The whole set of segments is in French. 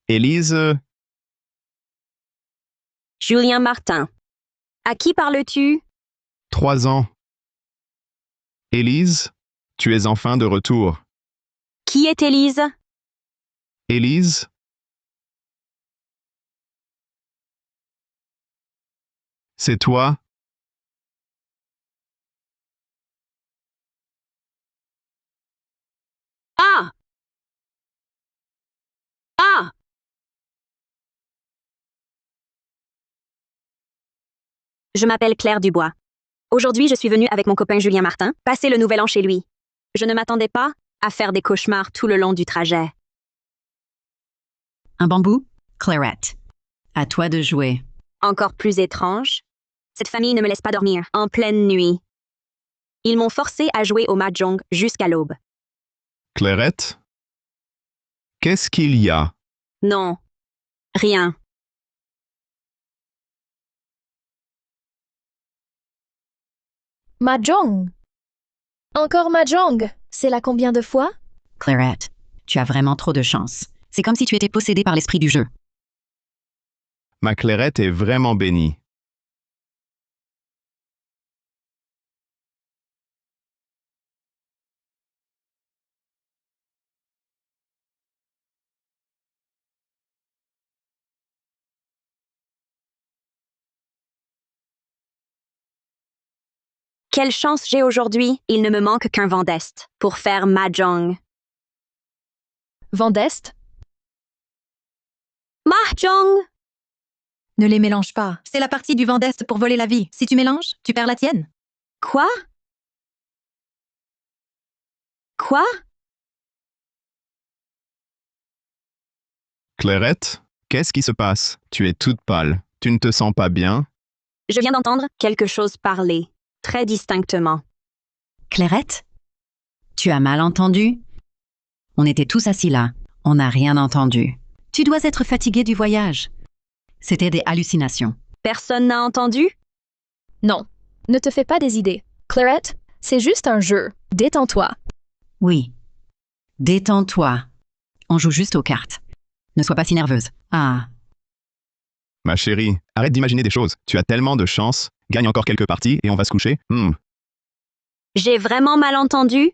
Élise, Julien Martin. À qui parles-tu? 3 ans. Élise, tu es enfin de retour. Qui est Élise? Élise, c'est toi? Ah! Ah! Je m'appelle Claire Dubois. Aujourd'hui, je suis venue avec mon copain Julien Martin passer le nouvel an chez lui. Je ne m'attendais pas à faire des cauchemars tout le long du trajet. Un bambou? Clarette. À toi de jouer. Encore plus étrange, cette famille ne me laisse pas dormir en pleine nuit. Ils m'ont forcé à jouer au mahjong jusqu'à l'aube. Clairette? Qu'est-ce qu'il y a? Non, rien. Mahjong. Encore Mahjong. C'est la combien de fois? Clarette, tu as vraiment trop de chance. C'est comme si tu étais possédée par l'esprit du jeu. Ma Clairette est vraiment bénie. Quelle chance j'ai aujourd'hui, il ne me manque qu'un vent d'Est pour faire mahjong. Vent d'Est? Mahjong! Ne les mélange pas. C'est la partie du vent d'Est pour voler la vie. Si tu mélanges, tu perds la tienne. Quoi? Quoi? Clairette, qu'est-ce qui se passe? Tu es toute pâle. Tu ne te sens pas bien? Je viens d'entendre quelque chose parler, très distinctement. Clarette? Tu as mal entendu? On était tous assis là. On n'a rien entendu. Tu dois être fatiguée du voyage. C'était des hallucinations. Personne n'a entendu? Non. Ne te fais pas des idées. Clarette, c'est juste un jeu. Détends-toi. Oui. Détends-toi. On joue juste aux cartes. Ne sois pas si nerveuse. Ah. Ma chérie, arrête d'imaginer des choses. Tu as tellement de chance. Gagne encore quelques parties et on va se coucher. J'ai vraiment mal entendu?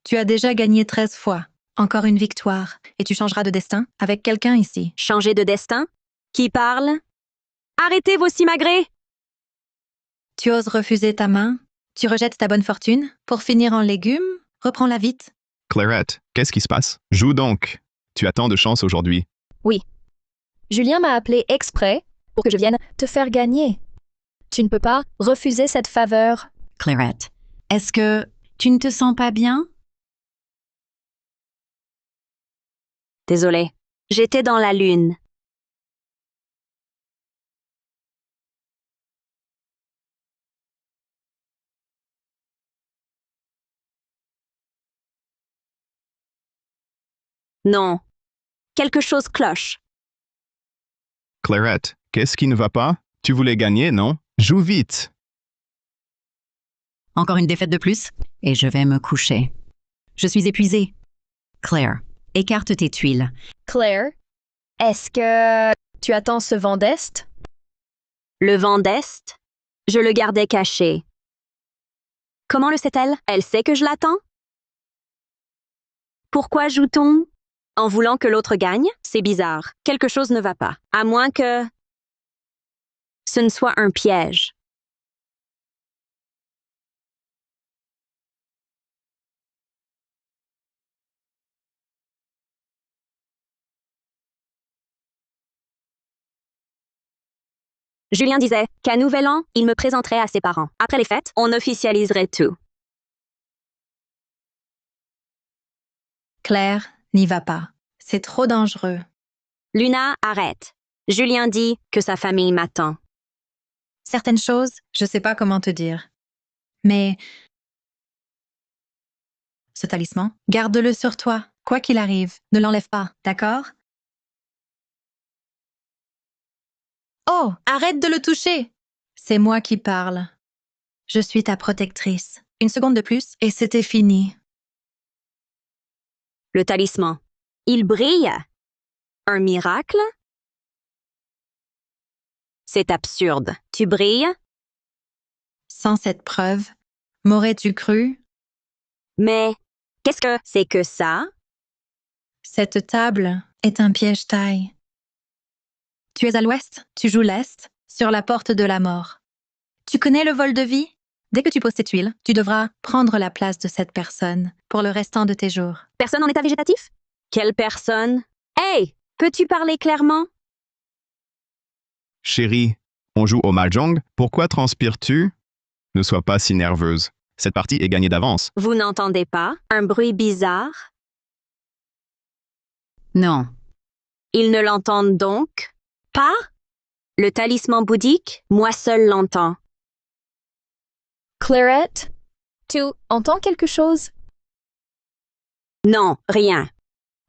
Tu as déjà gagné 13 fois. Encore une victoire. Et tu changeras de destin avec quelqu'un ici. Changer de destin? Qui parle? Arrêtez vos simagrées! Tu oses refuser ta main? Tu rejettes ta bonne fortune? Pour finir en légumes? Reprends-la vite. Clairette, qu'est-ce qui se passe? Joue donc. Tu as tant de chance aujourd'hui. Julien m'a appelé exprès pour que je vienne te faire gagner. Tu ne peux pas refuser cette faveur. Clarette, est-ce que tu ne te sens pas bien? Désolée. J'étais dans la lune. Non. Quelque chose cloche. Clairette, qu'est-ce qui ne va pas? Tu voulais gagner, non? Joue vite. Encore une défaite de plus? Et je vais me coucher. Je suis épuisée. Claire, écarte tes tuiles. Claire, est-ce que tu attends ce vent d'Est? Le vent d'Est? Je le gardais caché. Comment le sait-elle? Elle sait que je l'attends? Pourquoi joue-t-on? En voulant que l'autre gagne? C'est bizarre. Quelque chose ne va pas. À moins que ce ne soit un piège. Julien disait qu'à Nouvel An, il me présenterait à ses parents. Après les fêtes, on officialiserait tout. Claire, n'y va pas. C'est trop dangereux. Luna, arrête. Julien dit que sa famille m'attend. Certaines choses, je sais pas comment te dire. Mais ce talisman, garde-le sur toi. Quoi qu'il arrive, ne l'enlève pas, d'accord? Oh, arrête de le toucher! C'est moi qui parle. Je suis ta protectrice. Une seconde de plus et c'était fini. Le talisman. Il brille. Un miracle? C'est absurde. Tu brilles? Sans cette preuve, m'aurais-tu cru? Mais qu'est-ce que c'est que ça? Cette table est un piège taille. Tu es à l'ouest, tu joues l'est, sur la porte de la mort. Tu connais le vol de vie? Dès que tu poses cette huile, tu devras prendre la place de cette personne pour le restant de tes jours. Personne en état végétatif? Quelle personne? Hey! Peux-tu parler clairement? Chérie, on joue au mahjong, pourquoi transpires-tu? Ne sois pas si nerveuse. Cette partie est gagnée d'avance. Vous n'entendez pas un bruit bizarre? Non. Ils ne l'entendent donc pas? Le talisman bouddhique, moi seul l'entends. Clairette, tu entends quelque chose? Non, rien.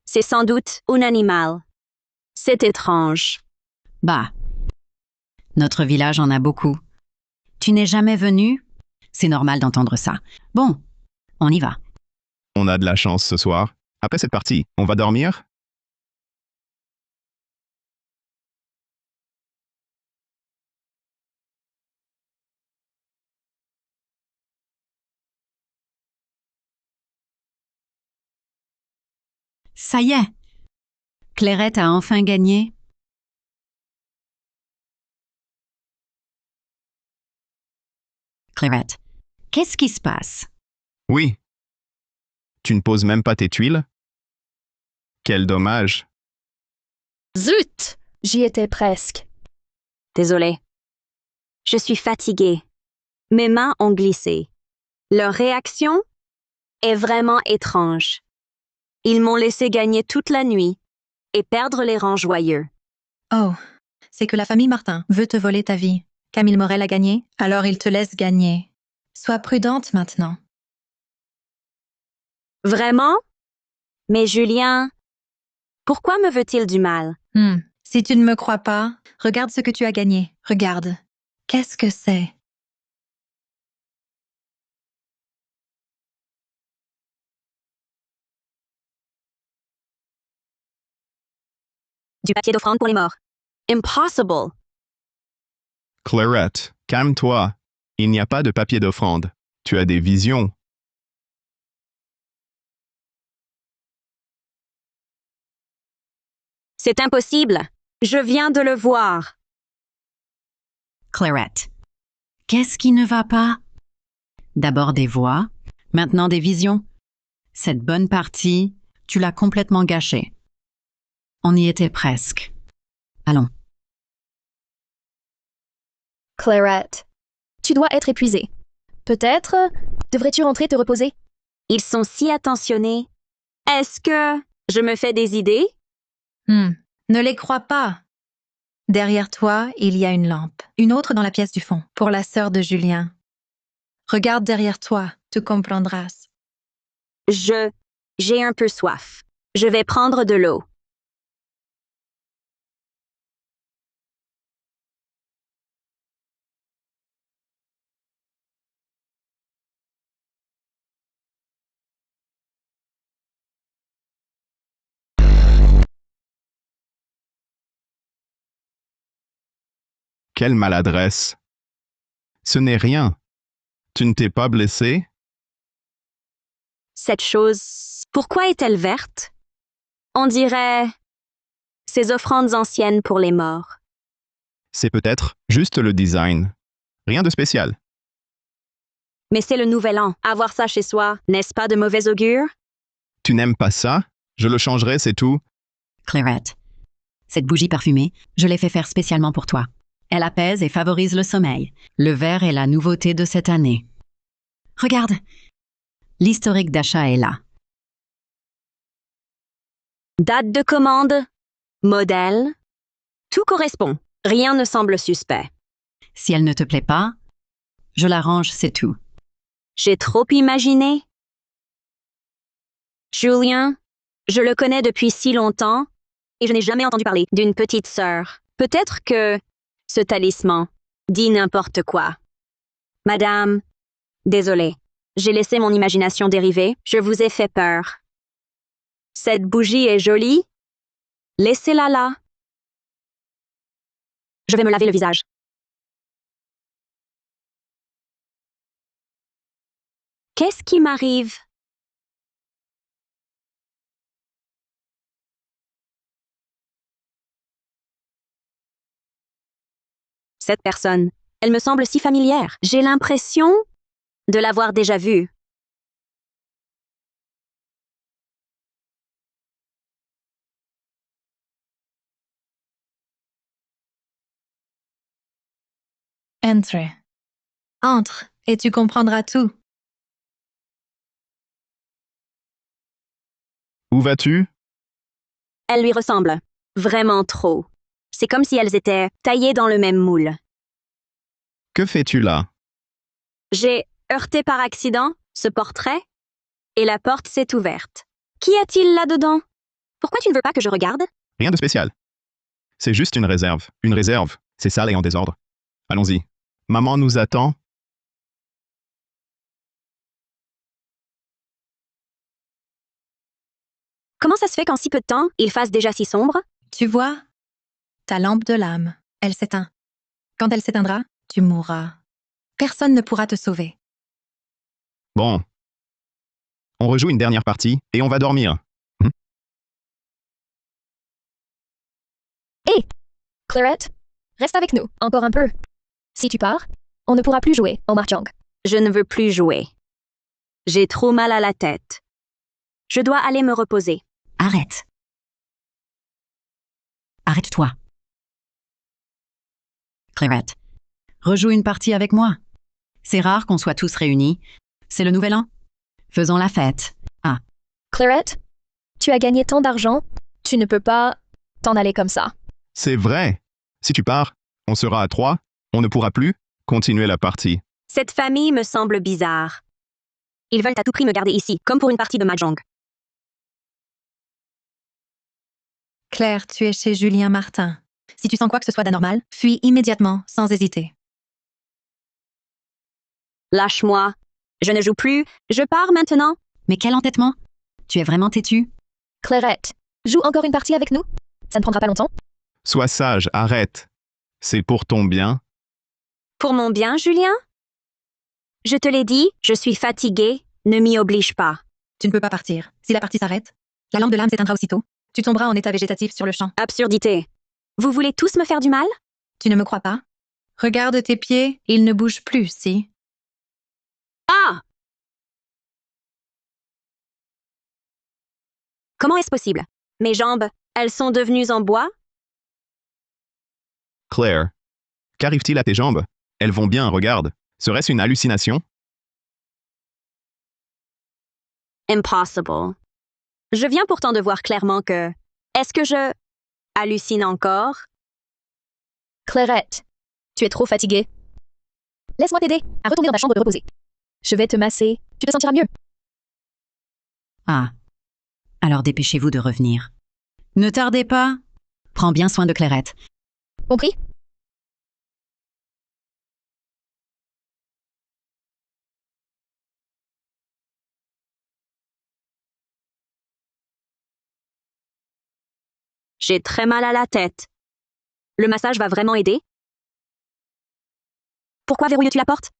C'est sans doute un animal. C'est étrange. Bah. Notre village en a beaucoup. Tu n'es jamais venu? C'est normal d'entendre ça. Bon, on y va. On a de la chance ce soir. Après cette partie, on va dormir? Ça y est. Clairette a enfin gagné. Clairette, qu'est-ce qui se passe? Oui. Tu ne poses même pas tes tuiles? Quel dommage. Zut! J'y étais presque. Désolée. Je suis fatiguée. Mes mains ont glissé. Leur réaction est vraiment étrange. Ils m'ont laissé gagner toute la nuit et perdre les rangs joyeux. Oh, c'est que la famille Martin veut te voler ta vie. Camille Morel a gagné, alors il te laisse gagner. Sois prudente maintenant. Vraiment? Mais Julien, pourquoi me veut-il du mal? Si tu ne me crois pas, regarde ce que tu as gagné. Regarde. Qu'est-ce que c'est? Du papier d'offrande pour les morts. Impossible. Clairette, calme-toi. Il n'y a pas de papier d'offrande. Tu as des visions. C'est impossible. Je viens de le voir. Clairette, qu'est-ce qui ne va pas? D'abord des voix, maintenant des visions. Cette bonne partie, tu l'as complètement gâchée. On y était presque. Allons. Clairette, tu dois être épuisée. Peut-être devrais-tu rentrer te reposer? Ils sont si attentionnés. Est-ce que je me fais des idées? Ne les crois pas. Derrière toi, il y a une lampe. Une autre dans la pièce du fond, pour la sœur de Julien. Regarde derrière toi, tu comprendras. J'ai un peu soif. Je vais prendre de l'eau. Quelle maladresse. Ce n'est rien. Tu ne t'es pas blessé? Cette chose, pourquoi est-elle verte? On dirait ces offrandes anciennes pour les morts. C'est peut-être juste le design. Rien de spécial. Mais c'est le nouvel an. Avoir ça chez soi, n'est-ce pas de mauvais augure? Tu n'aimes pas ça? Je le changerai, c'est tout. Clairette, cette bougie parfumée, je l'ai fait faire spécialement pour toi. Elle apaise et favorise le sommeil. Le vert est la nouveauté de cette année. Regarde, l'historique d'achat est là. Date de commande, modèle, tout correspond. Rien ne semble suspect. Si elle ne te plaît pas, je la range, c'est tout. J'ai trop imaginé. Julien, je le connais depuis si longtemps et je n'ai jamais entendu parler d'une petite sœur. Peut-être que ce talisman dit n'importe quoi. Madame, désolée, j'ai laissé mon imagination dériver, je vous ai fait peur. Cette bougie est jolie. Laissez-la là. Je vais me laver le visage. Qu'est-ce qui m'arrive? Cette personne, elle me semble si familière. J'ai l'impression de l'avoir déjà vue. Entre. Entre, et tu comprendras tout. Où vas-tu? Elle lui ressemble. Vraiment trop. C'est comme si elles étaient taillées dans le même moule. Que fais-tu là? J'ai heurté par accident ce portrait et la porte s'est ouverte. Qu'y a-t-il là-dedans? Pourquoi tu ne veux pas que je regarde? Rien de spécial. C'est juste une réserve. Une réserve, c'est sale et en désordre. Allons-y. Maman nous attend. Comment ça se fait qu'en si peu de temps, il fasse déjà si sombre? Tu vois, ta lampe de l'âme, elle s'éteint. Quand elle s'éteindra, tu mourras. Personne ne pourra te sauver. Bon. On rejoue une dernière partie et on va dormir. Clarette, reste avec nous, encore un peu. Si tu pars, on ne pourra plus jouer au mahjong. Je ne veux plus jouer. J'ai trop mal à la tête. Je dois aller me reposer. Arrête. Arrête-toi. Clarette, rejoue une partie avec moi. C'est rare qu'on soit tous réunis. C'est le nouvel an. Faisons la fête. Ah, Clarette, tu as gagné tant d'argent, tu ne peux pas t'en aller comme ça. C'est vrai. Si tu pars, on sera à 3. On ne pourra plus continuer la partie. Cette famille me semble bizarre. Ils veulent à tout prix me garder ici, comme pour une partie de mahjong. Claire, tu es chez Julien Martin. Si tu sens quoi que ce soit d'anormal, fuis immédiatement, sans hésiter. Lâche-moi. Je ne joue plus. Je pars maintenant. mais quel entêtement. Tu es vraiment têtu. Clarette, joue encore une partie avec nous? Ça ne prendra pas longtemps? Sois sage, arrête. C'est pour ton bien. Pour mon bien, Julien? Je te l'ai dit, je suis fatiguée. Ne m'y oblige pas. Tu ne peux pas partir. Si la partie s'arrête, la lampe de l'âme s'éteindra aussitôt. Tu tomberas en état végétatif sur le champ. Absurdité. Vous voulez tous me faire du mal? Tu ne me crois pas? Regarde tes pieds, ils ne bougent plus, si. Ah! Comment est-ce possible? Mes jambes, elles sont devenues en bois? Claire. Qu'arrive-t-il à tes jambes? Elles vont bien, regarde. Serait-ce une hallucination? Impossible. Je viens pourtant de voir clairement que... Est-ce que je... hallucine encore? Clarette, tu es trop fatiguée. Laisse-moi t'aider à retourner dans ta chambre et reposer. Je vais te masser, tu te sentiras mieux. Ah. Alors dépêchez-vous de revenir. Ne tardez pas. Prends bien soin de Clarette. Compris? J'ai très mal à la tête. Le massage va vraiment aider? Pourquoi verrouilles-tu la porte?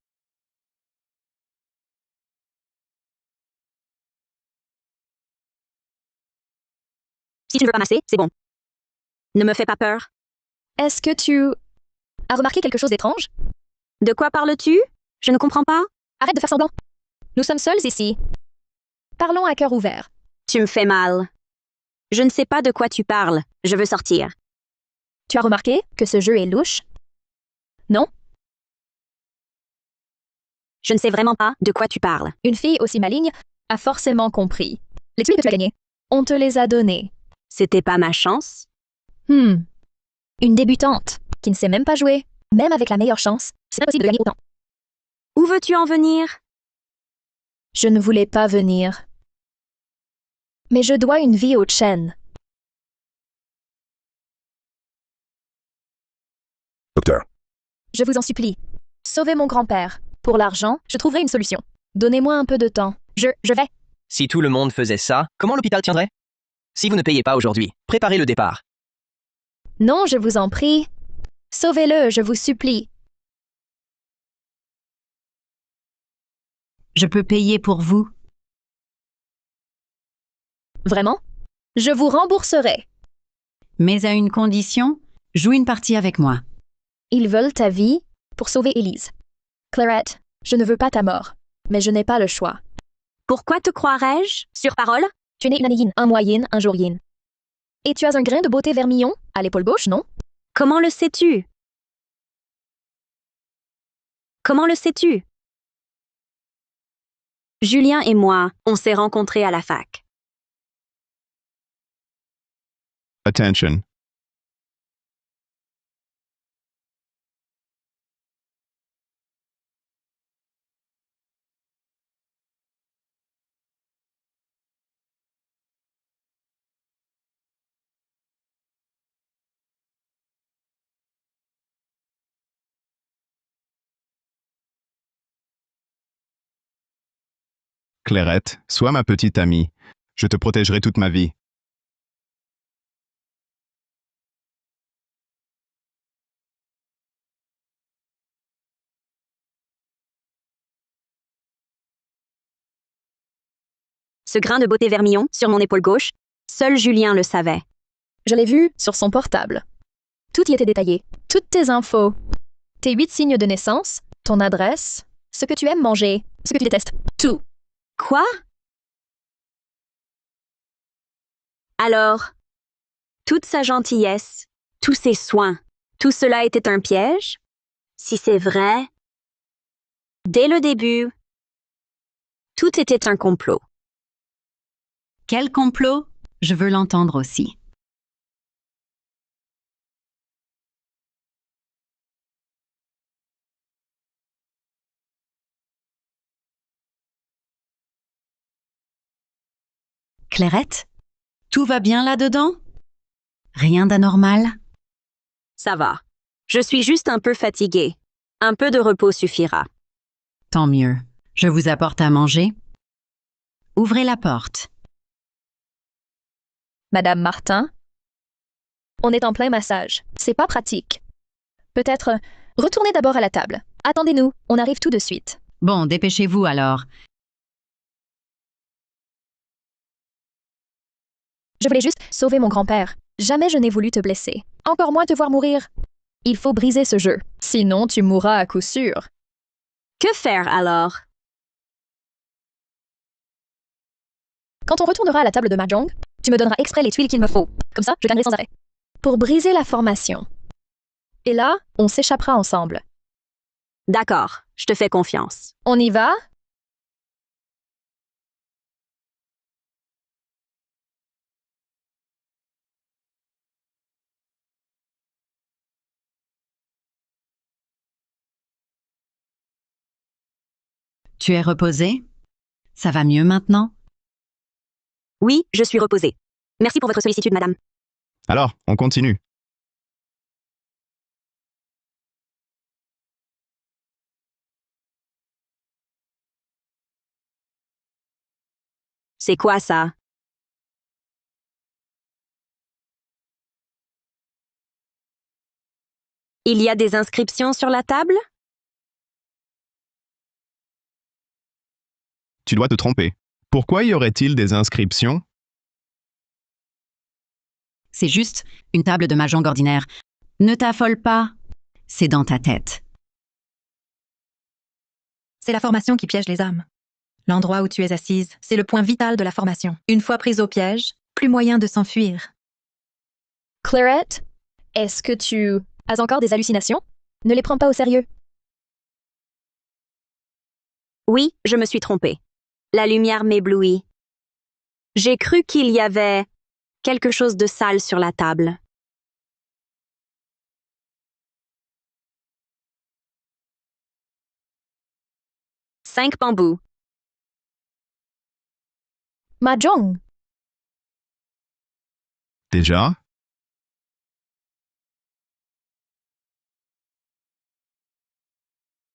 Si tu ne veux pas masser, c'est bon. Ne me fais pas peur. Est-ce que tu as remarqué quelque chose d'étrange? De quoi parles-tu? Je ne comprends pas. Arrête de faire semblant. Nous sommes seuls ici. Parlons à cœur ouvert. Tu me fais mal. Je ne sais pas de quoi tu parles. Je veux sortir. Tu as remarqué que ce jeu est louche? Non? Je ne sais vraiment pas de quoi tu parles. Une fille aussi maligne a forcément compris. Les tuiles que tu as gagnées, on te les a données. C'était pas ma chance? Une débutante qui ne sait même pas jouer, même avec la meilleure chance, c'est impossible de gagner autant. Où veux-tu en venir? Je ne voulais pas venir. Mais je dois une vie aux Chen. Docteur, Je vous en supplie. Sauvez mon grand-père. Pour l'argent, je trouverai une solution. Donnez-moi un peu de temps. Je vais. Si tout le monde faisait ça, comment l'hôpital tiendrait? Si vous ne payez pas aujourd'hui, préparez le départ. Non, je vous en prie. Sauvez-le, je vous supplie. Je peux payer pour vous. Vraiment? Je vous rembourserai. Mais à une condition, joue une partie avec moi. Ils veulent ta vie pour sauver Élise. Clarette, je ne veux pas ta mort, mais je n'ai pas le choix. Pourquoi te croirais-je? Sur parole? Tu n'es une Anéine, un moyenne, un jourienne. Et tu as un grain de beauté vermillon à l'épaule gauche, non? Comment le sais-tu? Comment le sais-tu? Julien et moi, on s'est rencontrés à la fac. Attention. Clairette, sois ma petite amie. Je te protégerai toute ma vie. Ce grain de beauté vermillon sur mon épaule gauche, seul Julien le savait. Je l'ai vu sur son portable. Tout y était détaillé. Toutes tes infos. Tes 8 signes de naissance, ton adresse, ce que tu aimes manger, ce que tu détestes. Tout. Quoi? Alors, toute sa gentillesse, tous ses soins, tout cela était un piège? Si c'est vrai, dès le début, tout était un complot. Quel complot? Je veux l'entendre aussi. Clairette? Tout va bien là-dedans? Rien d'anormal? Ça va. Je suis juste un peu fatiguée. Un peu de repos suffira. Tant mieux. Je vous apporte à manger. Ouvrez la porte. Madame Martin? On est en plein massage. C'est pas pratique. Peut-être retournez d'abord à la table. Attendez-nous, on arrive tout de suite. Bon, dépêchez-vous alors. Je voulais juste sauver mon grand-père. Jamais je n'ai voulu te blesser. Encore moins te voir mourir. Il faut briser ce jeu. Sinon, tu mourras à coup sûr. Que faire alors? Quand on retournera à la table de Mahjong, tu me donneras exprès les tuiles qu'il me faut. Comme ça, je gagnerai sans arrêt. Pour briser la formation. Et là, on s'échappera ensemble. D'accord, je te fais confiance. On y va? Tu es reposé? Ça va mieux maintenant? Oui, je suis reposée. Merci pour votre sollicitude, madame. Alors, on continue. C'est quoi ça? Il y a des inscriptions sur la table? Tu dois te tromper. Pourquoi y aurait-il des inscriptions? C'est juste une table de mahjong ordinaire. Ne t'affole pas. C'est dans ta tête. C'est la formation qui piège les âmes. L'endroit où tu es assise, c'est le point vital de la formation. Une fois prise au piège, plus moyen de s'enfuir. Clarette, est-ce que tu as encore des hallucinations? Ne les prends pas au sérieux. Oui, je me suis trompée. La lumière m'éblouit. J'ai cru qu'il y avait quelque chose de sale sur la table. Cinq bambous. Mahjong, Déjà?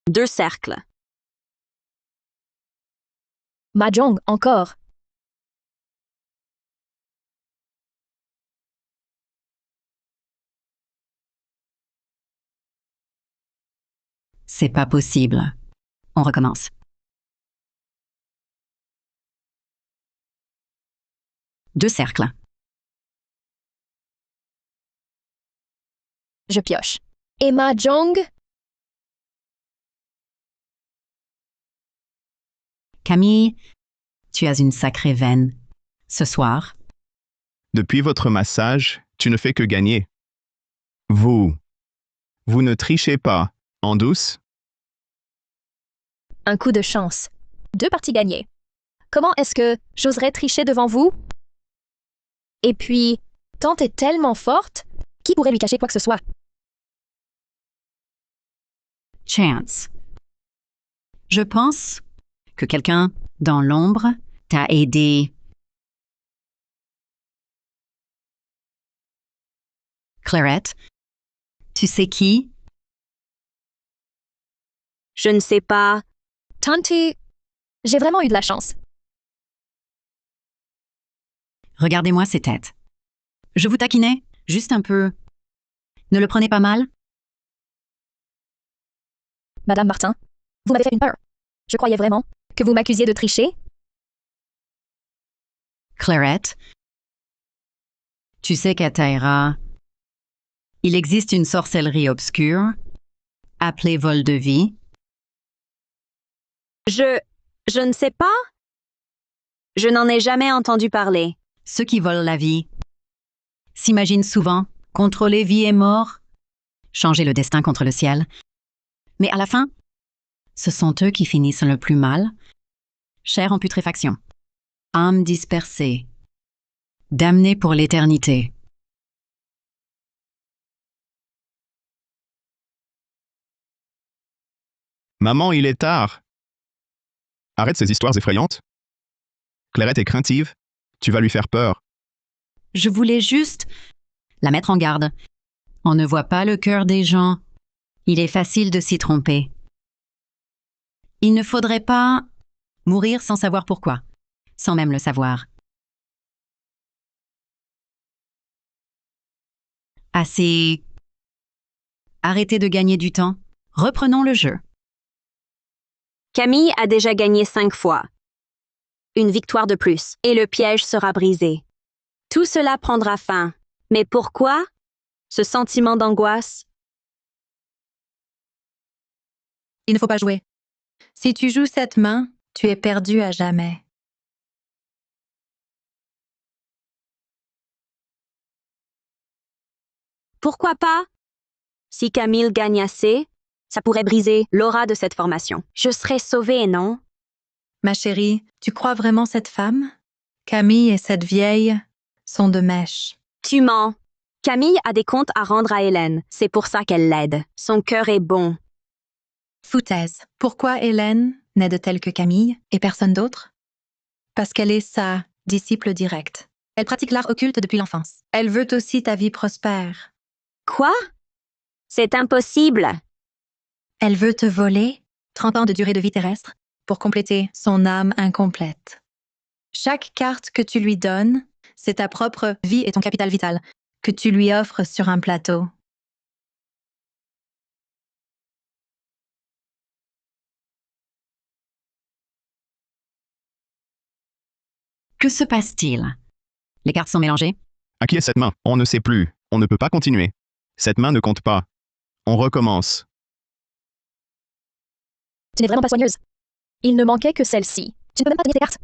Deux cercles. Mahjong encore. C'est pas possible. On recommence. Deux cercles. Je pioche. Emma Jong, Camille, tu as une sacrée veine. Ce soir, Depuis votre massage, tu ne fais que gagner. Vous ne trichez pas, en douce? un coup de chance. 2 parties gagnées. Comment est-ce que j'oserais tricher devant vous? Et puis, Tante est tellement forte, qui pourrait lui cacher quoi que ce soit? Chance. Je pense que quelqu'un dans l'ombre t'a aidé. Clarette, tu sais qui? Je ne sais pas. Tante, j'ai vraiment eu de la chance. Regardez-moi ces têtes. Je vous taquinais, juste un peu. Ne le prenez pas mal? Madame Martin, vous m'avez fait une peur. Je croyais vraiment que vous m'accusiez de tricher. Clarette, tu sais qu'à Taïra, il existe une sorcellerie obscure, appelée vol de vie. Je ne sais pas. Je n'en ai jamais entendu parler. Ceux qui volent la vie s'imaginent souvent contrôler vie et mort, changer le destin contre le ciel. Mais à la fin, ce sont eux qui finissent le plus mal. Chair en putréfaction, âme dispersée, damnée pour l'éternité. Maman, il est tard. Arrête ces histoires effrayantes. Clarette est craintive. Tu vas lui faire peur. Je voulais juste la mettre en garde. On ne voit pas le cœur des gens. Il est facile de s'y tromper. Il ne faudrait pas mourir sans savoir pourquoi, sans même le savoir. Assez. Arrêtez de gagner du temps. Reprenons le jeu. Camille a déjà gagné 5 fois. Une victoire de plus, et le piège sera brisé. Tout cela prendra fin. Mais pourquoi? Ce sentiment d'angoisse? Il ne faut pas jouer. Si tu joues cette main, tu es perdu à jamais. Pourquoi pas? Si Camille gagne assez, ça pourrait briser l'aura de cette formation. Je serais sauvée, non? Ma chérie, tu crois vraiment cette femme? Camille et cette vieille sont de mèche. Tu mens. Camille a des comptes à rendre à Hélène. C'est pour ça qu'elle l'aide. Son cœur est bon. Foutaise. Pourquoi Hélène n'aide-t-elle que Camille et personne d'autre? Parce qu'elle est sa disciple directe. Elle pratique l'art occulte depuis l'enfance. Elle veut aussi ta vie prospère. Quoi? C'est impossible. Elle veut te voler 30 ans de durée de vie terrestre pour compléter son âme incomplète. Chaque carte que tu lui donnes, c'est ta propre vie et ton capital vital que tu lui offres sur un plateau. Que se passe-t-il? Les cartes sont mélangées? À qui est cette main? On ne sait plus. On ne peut pas continuer. Cette main ne compte pas. On recommence. Tu n'es vraiment pas soigneuse. Il ne manquait que celle-ci. Tu ne peux même pas donner tes cartes.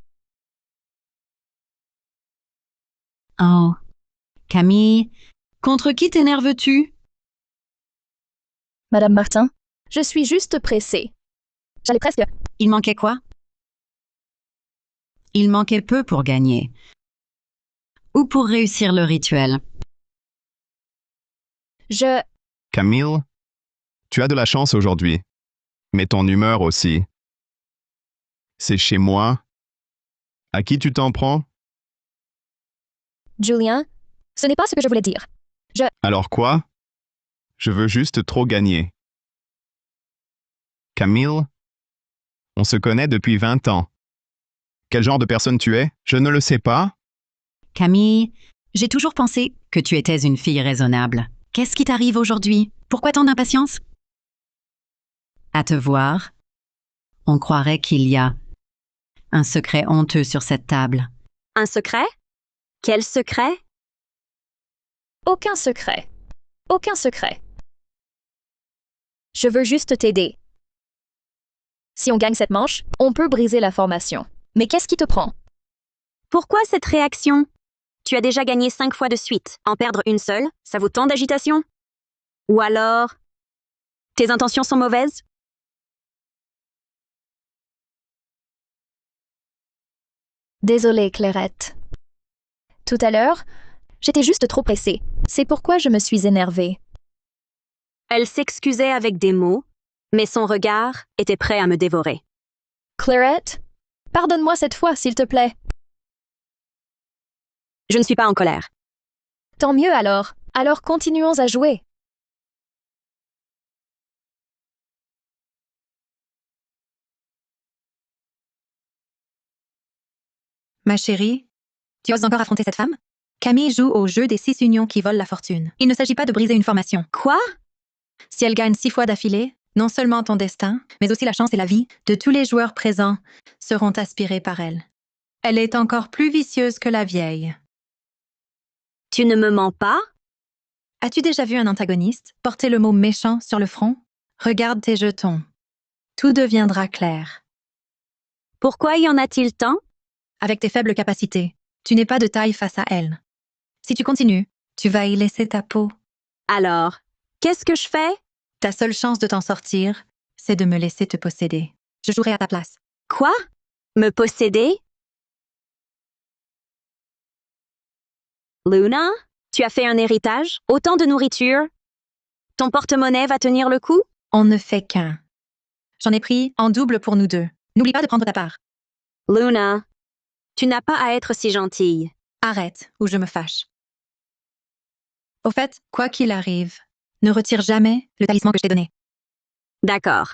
Oh. Camille, contre qui t'énerves-tu? Madame Martin, je suis juste pressée. J'allais presque. Il manquait quoi? Il manquait peu pour gagner. Ou pour réussir le rituel. Camille, tu as de la chance aujourd'hui. Mais ton humeur aussi. C'est chez moi. À qui tu t'en prends? Julien, ce n'est pas ce que je voulais dire. Alors quoi? Je veux juste trop gagner. Camille, on se connaît depuis 20 ans. Quel genre de personne tu es? Je ne le sais pas. Camille, j'ai toujours pensé que tu étais une fille raisonnable. Qu'est-ce qui t'arrive aujourd'hui? Pourquoi tant d'impatience? À te voir, on croirait qu'il y a un secret honteux sur cette table. Un secret? Quel secret? Aucun secret. Aucun secret. Je veux juste t'aider. Si on gagne cette manche, on peut briser la formation. Mais qu'est-ce qui te prend? Pourquoi cette réaction? Tu as déjà gagné 5 fois de suite. En perdre une seule, ça vaut tant d'agitation? Ou alors, tes intentions sont mauvaises? Désolée, Clairette. Tout à l'heure, j'étais juste trop pressée. C'est pourquoi je me suis énervée. Elle s'excusait avec des mots, mais son regard était prêt à me dévorer. Clairette, pardonne-moi cette fois, s'il te plaît. Je ne suis pas en colère. Tant mieux alors. Alors continuons à jouer. Ma chérie, tu oses encore affronter cette femme? Camille joue au jeu des 6 unions qui volent la fortune. Il ne s'agit pas de briser une formation. Quoi? Si elle gagne 6 fois d'affilée, non seulement ton destin, mais aussi la chance et la vie de tous les joueurs présents seront aspirés par elle. Elle est encore plus vicieuse que la vieille. Tu ne me mens pas? As-tu déjà vu un antagoniste porter le mot méchant sur le front? Regarde tes jetons. Tout deviendra clair. Pourquoi y en a-t-il tant? Avec tes faibles capacités, tu n'es pas de taille face à elle. Si tu continues, tu vas y laisser ta peau. Alors, qu'est-ce que je fais? Ta seule chance de t'en sortir, c'est de me laisser te posséder. Je jouerai à ta place. Quoi? Me posséder? Luna, tu as fait un héritage? Autant de nourriture? Ton porte-monnaie va tenir le coup? On ne fait qu'un. J'en ai pris en double pour nous deux. N'oublie pas de prendre ta part. Luna, tu n'as pas à être si gentille. Arrête, ou je me fâche. Au fait, quoi qu'il arrive, ne retire jamais le talisman que je t'ai donné. D'accord.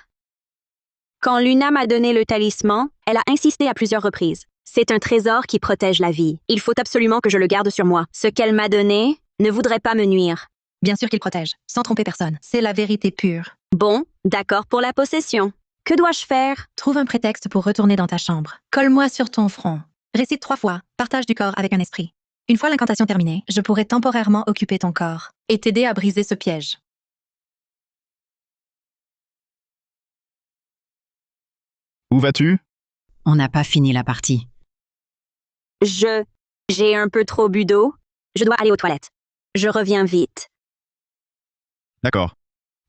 Quand Luna m'a donné le talisman, elle a insisté à plusieurs reprises. C'est un trésor qui protège la vie. Il faut absolument que je le garde sur moi. Ce qu'elle m'a donné ne voudrait pas me nuire. Bien sûr qu'il protège, sans tromper personne. C'est la vérité pure. Bon, d'accord pour la possession. Que dois-je faire? Trouve un prétexte pour retourner dans ta chambre. Colle-moi sur ton front. Récite 3 fois, partage du corps avec un esprit. Une fois l'incantation terminée, je pourrai temporairement occuper ton corps et t'aider à briser ce piège. Où vas-tu? On n'a pas fini la partie. J'ai un peu trop bu d'eau. Je dois aller aux toilettes. Je reviens vite. D'accord.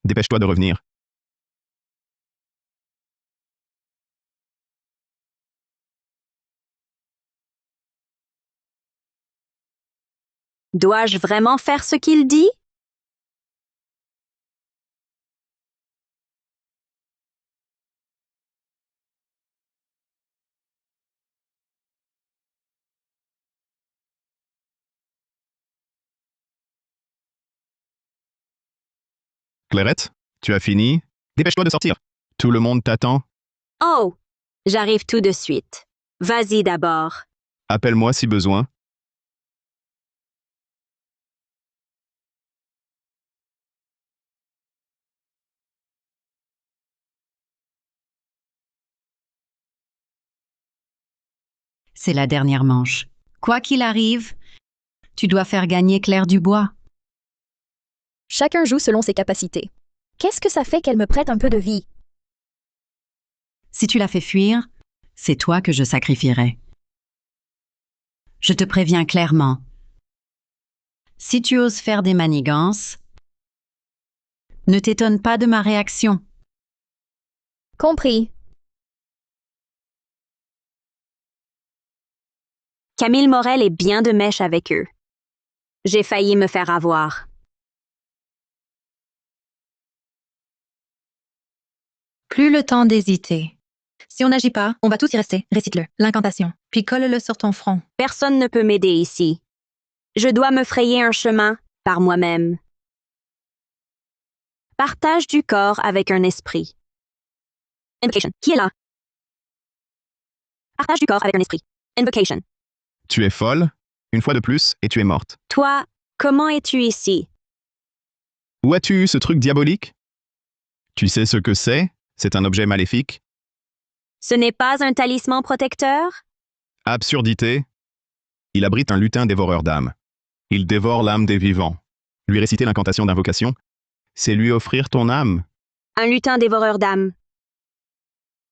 Dépêche-toi de revenir. Dois-je vraiment faire ce qu'il dit? Clairette, tu as fini? Dépêche-toi de sortir. Tout le monde t'attend. Oh, j'arrive tout de suite. Vas-y d'abord. Appelle-moi si besoin. C'est la dernière manche. Quoi qu'il arrive, tu dois faire gagner Claire Dubois. Chacun joue selon ses capacités. Qu'est-ce que ça fait qu'elle me prête un peu de vie? Si tu la fais fuir, c'est toi que je sacrifierai. Je te préviens clairement. Si tu oses faire des manigances, ne t'étonne pas de ma réaction. Compris. Camille Morel est bien de mèche avec eux. J'ai failli me faire avoir. Plus le temps d'hésiter. Si on n'agit pas, on va tous y rester. Récite-le. L'incantation. Puis colle-le sur ton front. Personne ne peut m'aider ici. Je dois me frayer un chemin par moi-même. Partage du corps avec un esprit. Invocation. Qui est là? Partage du corps avec un esprit. Invocation. Tu es folle, une fois de plus, et tu es morte. Toi, comment es-tu ici? Où as-tu eu ce truc diabolique? Tu sais ce que c'est? C'est un objet maléfique? Ce n'est pas un talisman protecteur? Absurdité. Il abrite un lutin dévoreur d'âmes. Il dévore l'âme des vivants. Lui réciter l'incantation d'invocation, c'est lui offrir ton âme. Un lutin dévoreur d'âmes.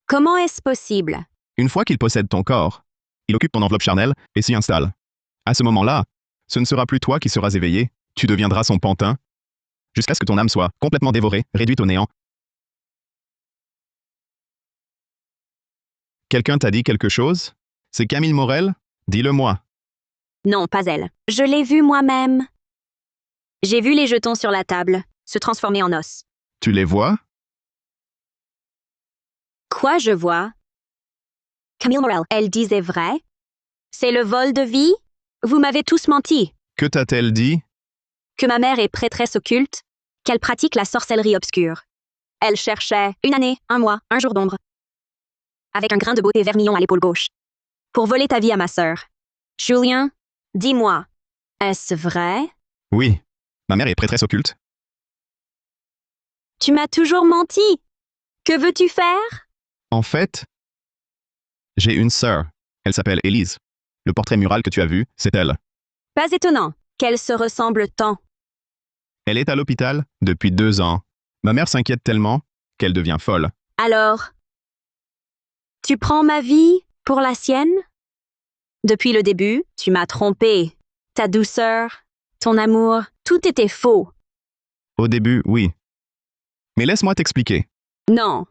Comment est-ce possible? Une fois qu'il possède ton corps, il occupe ton enveloppe charnelle et s'y installe. À ce moment-là, ce ne sera plus toi qui seras éveillé, tu deviendras son pantin, jusqu'à ce que ton âme soit complètement dévorée, réduite au néant. Quelqu'un t'a dit quelque chose? C'est Camille Morel? Dis-le-moi. Non, pas elle. Je l'ai vu moi-même. J'ai vu les jetons sur la table se transformer en os. Tu les vois? Quoi je vois? Camille Morel, elle disait vrai? C'est le vol de vie? Vous m'avez tous menti. Que t'a-t-elle dit? Que ma mère est prêtresse occulte, qu'elle pratique la sorcellerie obscure. Elle cherchait 1 année, 1 mois, 1 jour d'ombre, avec un grain de beauté vermillon à l'épaule gauche, pour voler ta vie à ma sœur. Julien, dis-moi, est-ce vrai? Oui. Ma mère est prêtresse occulte. Tu m'as toujours menti. Que veux-tu faire? En fait, j'ai une sœur. Elle s'appelle Élise. Le portrait mural que tu as vu, c'est elle. Pas étonnant qu'elle se ressemble tant. Elle est à l'hôpital depuis 2 ans. Ma mère s'inquiète tellement qu'elle devient folle. Alors, tu prends ma vie pour la sienne? Depuis le début, tu m'as trompé. Ta douceur, ton amour, tout était faux. Au début, oui. Mais laisse-moi t'expliquer. Non.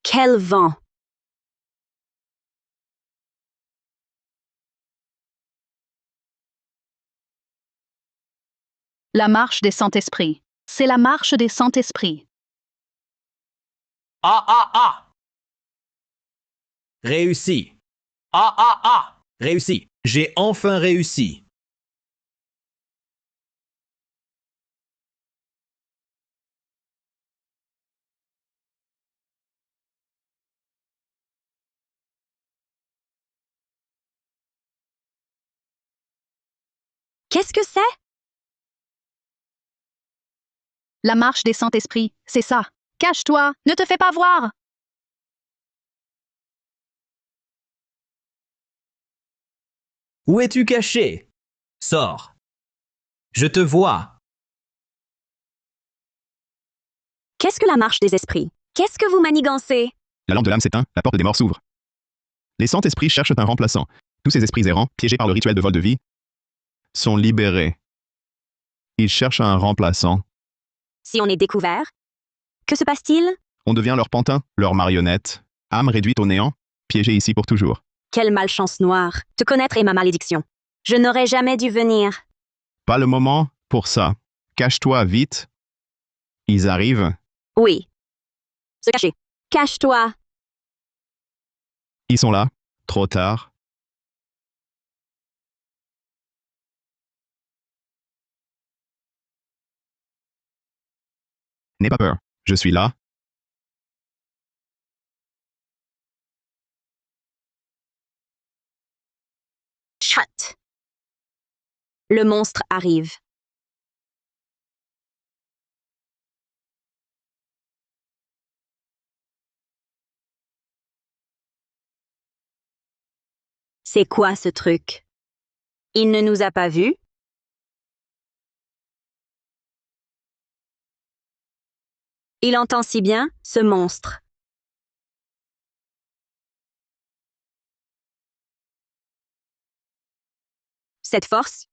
Quel vent! La marche des Saint-Esprits. C'est la marche des Saint-Esprits. Ah ah ah! Réussi. Ah ah ah! Réussi. J'ai enfin réussi. Qu'est-ce que c'est? La marche des Saint-Esprits, c'est ça. Cache-toi, ne te fais pas voir. Où es-tu caché? Sors. Je te vois. Qu'est-ce que la marche des esprits? Qu'est-ce que vous manigancez? La lampe de l'âme s'éteint, la porte des morts s'ouvre. Les Saint-Esprits cherchent un remplaçant. Tous ces esprits errants, piégés par le rituel de vol de vie, sont libérés. Ils cherchent un remplaçant. Si on est découvert, que se passe-t-il? On devient leur pantin, leur marionnette, âme réduite au néant, piégée ici pour toujours. Quelle malchance noire! Te connaître est ma malédiction. Je n'aurais jamais dû venir. Pas le moment pour ça. Cache-toi vite. Ils arrivent. Oui. Se cacher. Cache-toi. Ils sont là. Trop tard. N'aie pas peur. Je suis là. Chut! Le monstre arrive. C'est quoi ce truc? Il ne nous a pas vus? Il entend si bien, ce monstre. Cette force,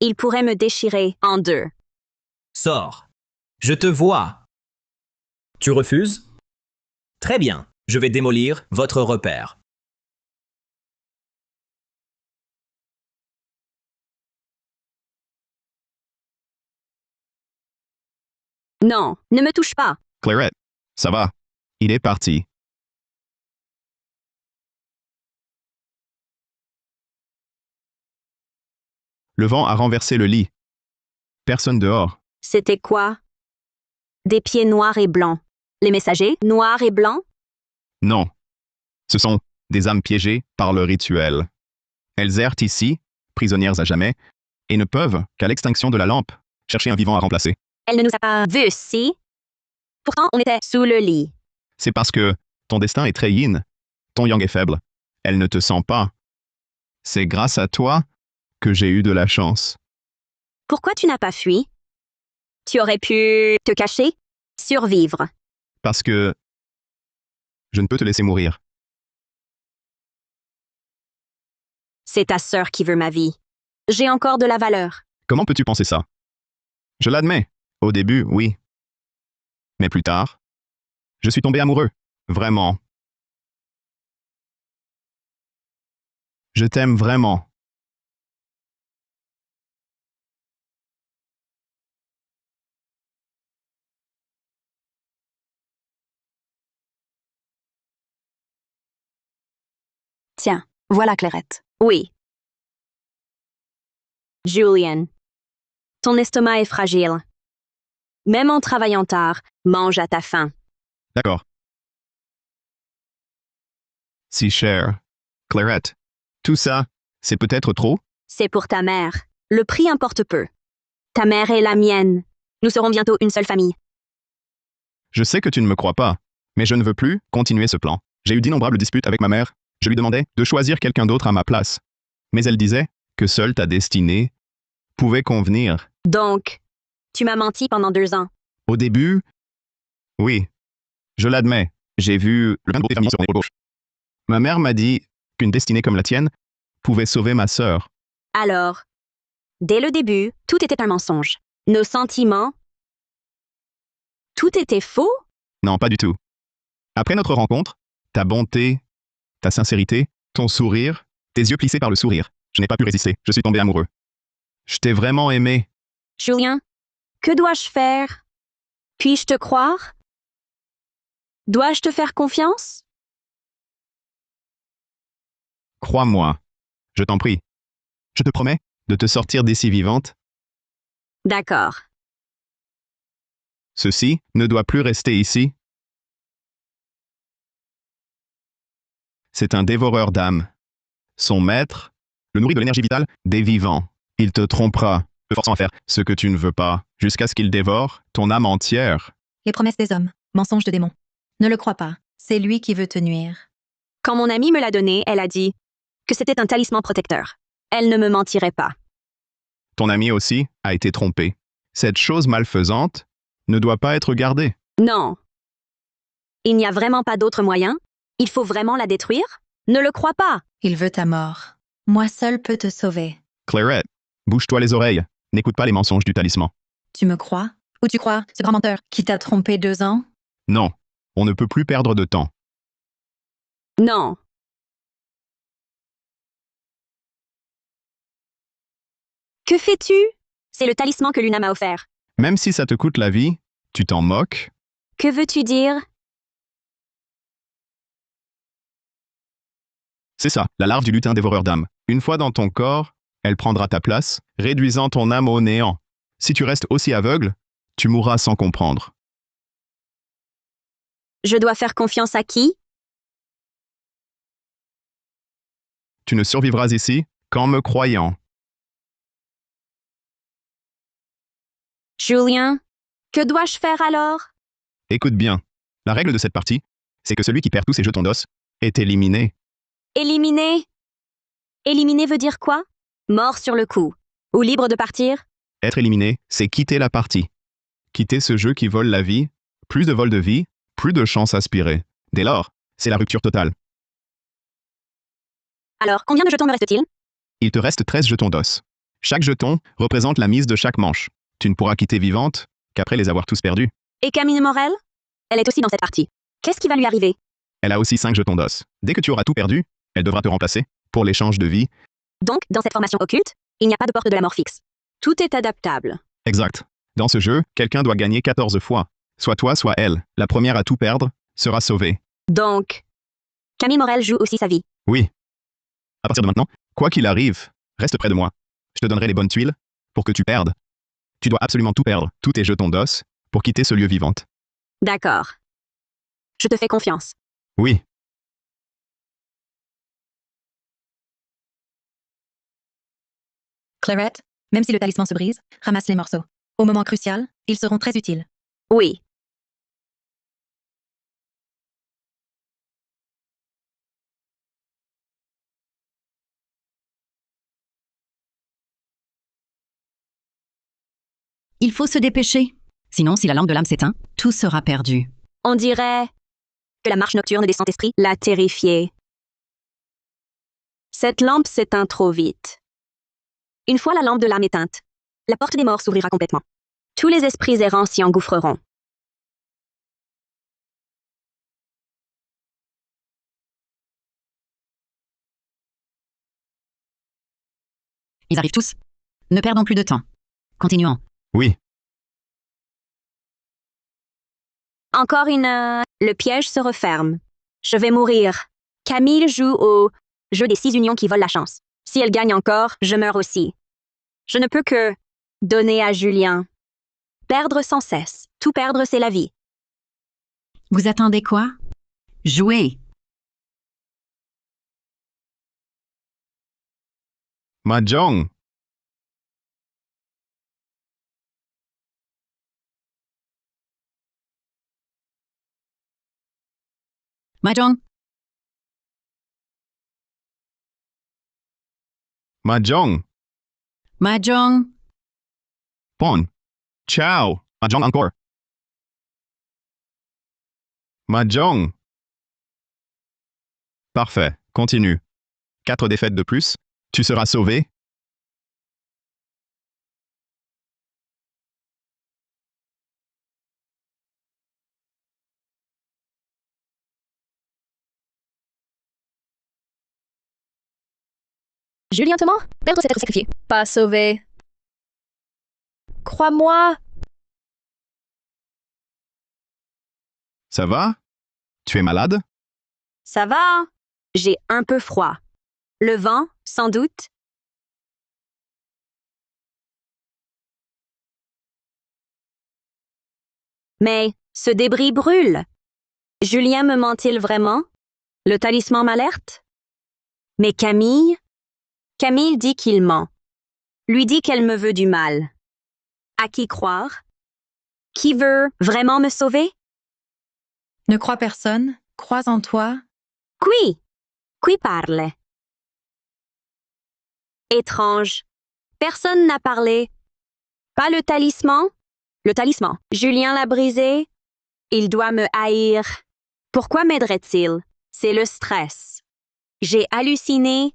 il pourrait me déchirer en 2. Sors. Je te vois. Tu refuses? Très bien. Je vais démolir votre repère. Non, ne me touche pas. Clairette. Ça va. Il est parti. Le vent a renversé le lit. Personne dehors. C'était quoi? Des pieds noirs et blancs. Les messagers, noirs et blancs? Non. Ce sont des âmes piégées par le rituel. Elles errent ici, prisonnières à jamais, et ne peuvent qu'à l'extinction de la lampe chercher un vivant à remplacer. Elle ne nous a pas vus, si? Pourtant, on était sous le lit. C'est parce que ton destin est très yin. Ton yang est faible. Elle ne te sent pas. C'est grâce à toi que j'ai eu de la chance. Pourquoi tu n'as pas fui? Tu aurais pu te cacher? Survivre. Parce que je ne peux te laisser mourir. C'est ta sœur qui veut ma vie. J'ai encore de la valeur. Comment peux-tu penser ça? Je l'admets. Au début, oui. Mais plus tard, je suis tombé amoureux. Vraiment. Je t'aime vraiment. Tiens, voilà Clairette. Oui. Julian, ton estomac est fragile. Même en travaillant tard, mange à ta faim. D'accord. Si cher. Clairette. Tout ça, c'est peut-être trop? C'est pour ta mère. Le prix importe peu. Ta mère est la mienne. Nous serons bientôt une seule famille. Je sais que tu ne me crois pas, mais je ne veux plus continuer ce plan. J'ai eu d'innombrables disputes avec ma mère. Je lui demandais de choisir quelqu'un d'autre à ma place. Mais elle disait que seule ta destinée pouvait convenir. Donc, tu m'as menti pendant 2 ans. Au début, oui, je l'admets, j'ai vu le gain de beauté familier sur mon épaule gauche. Ma mère m'a dit qu'une destinée comme la tienne pouvait sauver ma sœur. Alors, dès le début, tout était un mensonge. Nos sentiments, tout était faux? Non, pas du tout. Après notre rencontre, ta bonté, ta sincérité, ton sourire, tes yeux plissés par le sourire, je n'ai pas pu résister, je suis tombé amoureux. Je t'ai vraiment aimé. Julien, que dois-je faire? Puis-je te croire? Dois-je te faire confiance? Crois-moi, je t'en prie. Je te promets de te sortir d'ici vivante. D'accord. Ceci ne doit plus rester ici. C'est un dévoreur d'âmes. Son maître le nourrit de l'énergie vitale des vivants. Il te trompera, te forçant à faire ce que tu ne veux pas, jusqu'à ce qu'il dévore ton âme entière. Les promesses des hommes, mensonges de démons. Ne le crois pas, c'est lui qui veut te nuire. Quand mon amie me l'a donné, elle a dit que c'était un talisman protecteur. Elle ne me mentirait pas. Ton ami aussi a été trompé. Cette chose malfaisante ne doit pas être gardée. Non. Il n'y a vraiment pas d'autre moyen? Il faut vraiment la détruire? Ne le crois pas. Il veut ta mort. Moi seul peux te sauver. Clairette, bouge-toi les oreilles. N'écoute pas les mensonges du talisman. Tu me crois? Ou tu crois, ce grand menteur qui t'a trompé 2 ans? Non, on ne peut plus perdre de temps. Non. Que fais-tu? C'est le talisman que Luna m'a offert. Même si ça te coûte la vie, tu t'en moques. Que veux-tu dire? C'est ça, la larve du lutin dévoreur d'âmes. Une fois dans ton corps, elle prendra ta place, réduisant ton âme au néant. Si tu restes aussi aveugle, tu mourras sans comprendre. Je dois faire confiance à qui? Tu ne survivras ici qu'en me croyant. Julien, que dois-je faire alors? Écoute bien, la règle de cette partie, c'est que celui qui perd tous ses jetons d'os est éliminé. Éliminer? Éliminer veut dire quoi? Mort sur le coup. Ou libre de partir? Être éliminé, c'est quitter la partie. Quitter ce jeu qui vole la vie, plus de vol de vie, plus de chances aspirées. Dès lors, c'est la rupture totale. Alors, combien de jetons me reste-t-il? Il te reste 13 jetons d'os. Chaque jeton représente la mise de chaque manche. Tu ne pourras quitter vivante qu'après les avoir tous perdus. Et Camille Morel? Elle est aussi dans cette partie. Qu'est-ce qui va lui arriver? Elle a aussi 5 jetons d'os. Dès que tu auras tout perdu, elle devra te remplacer pour l'échange de vie. Donc, dans cette formation occulte, il n'y a pas de porte de la mort fixe. Tout est adaptable. Exact. Dans ce jeu, quelqu'un doit gagner 14 fois. Soit toi, soit elle. La première à tout perdre sera sauvée. Donc, Camille Morel joue aussi sa vie. Oui. À partir de maintenant, quoi qu'il arrive, reste près de moi. Je te donnerai les bonnes tuiles pour que tu perdes. Tu dois absolument tout perdre, tous tes jetons d'os, pour quitter ce lieu vivant. D'accord. Je te fais confiance. Oui. Clairette, même si le talisman se brise, ramasse les morceaux. Au moment crucial, ils seront très utiles. Oui. Il faut se dépêcher. Sinon, si la lampe de l'âme s'éteint, tout sera perdu. On dirait que la marche nocturne des Saint-Esprits l'a terrifié. Cette lampe s'éteint trop vite. Une fois la lampe de l'âme éteinte, la porte des morts s'ouvrira complètement. Tous les esprits errants s'y engouffreront. Ils arrivent tous. Ne perdons plus de temps. Continuons. Oui, Encore Le piège se referme. Je vais mourir. Camille joue au jeu des 6 unions qui volent la chance. Si elle gagne encore, je meurs aussi. Je ne peux que donner à Julien. Perdre sans cesse. Tout perdre, c'est la vie. Vous attendez quoi? Jouez. Mahjong. Mahjong. Mahjong. Mahjong. Pawn. Ciao. Mahjong encore. Mahjong. Parfait. Continue. 4 défaites de plus. Tu seras sauvé. Julien te ment? Perdre, c'est être sacrifié. Pas sauvé. Crois-moi. Ça va? Tu es malade? Ça va? J'ai un peu froid. Le vent, sans doute. Mais ce débris brûle. Julien me ment-il vraiment? Le talisman m'alerte? Mais Camille? Camille dit qu'il ment. Lui dit qu'elle me veut du mal. À qui croire? Qui veut vraiment me sauver? Ne crois personne, crois en toi. Qui parle? Étrange. Personne n'a parlé. Pas le talisman? Le talisman. Julien l'a brisé. Il doit me haïr. Pourquoi m'aiderait-il? C'est le stress. J'ai halluciné.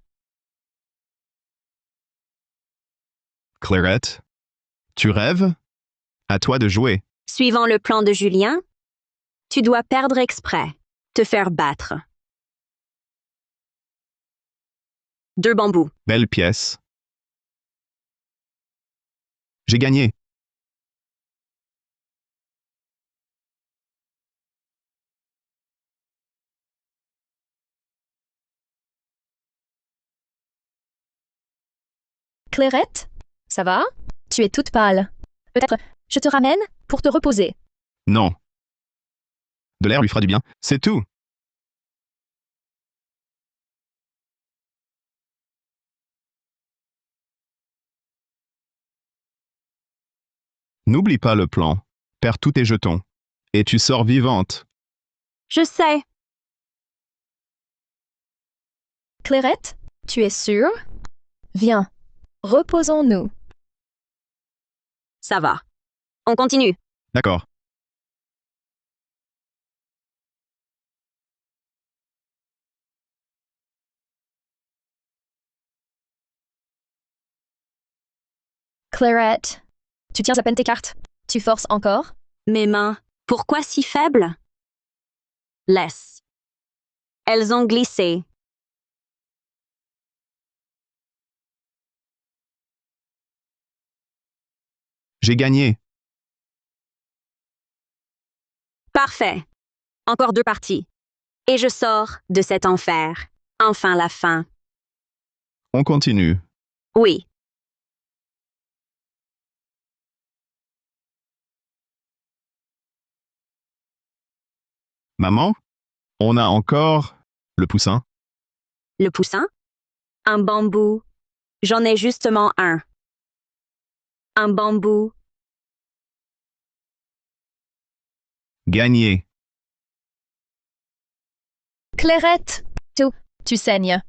Clairette? Tu rêves? À toi de jouer. Suivant le plan de Julien, tu dois perdre exprès, te faire battre. 2 bambous. Belle pièce. J'ai gagné. Clairette? Ça va? Tu es toute pâle. Peut-être je te ramène pour te reposer. Non. De l'air lui fera du bien, c'est tout. N'oublie pas le plan. Perds tous tes jetons. Et tu sors vivante. Je sais. Clairette? Tu es sûre? Viens. Reposons-nous. Ça va. On continue. D'accord. Clairette, tu tiens à peine tes cartes. Tu forces encore? Mes mains, pourquoi si faibles? Laisse. Elles ont glissé. J'ai gagné. Parfait. Encore 2 parties. Et je sors de cet enfer. Enfin la fin. On continue. Oui. Maman? On a encore le poussin. Le poussin? Un bambou. J'en ai justement un. Un bambou. Gagné. Clairette, tu saignes.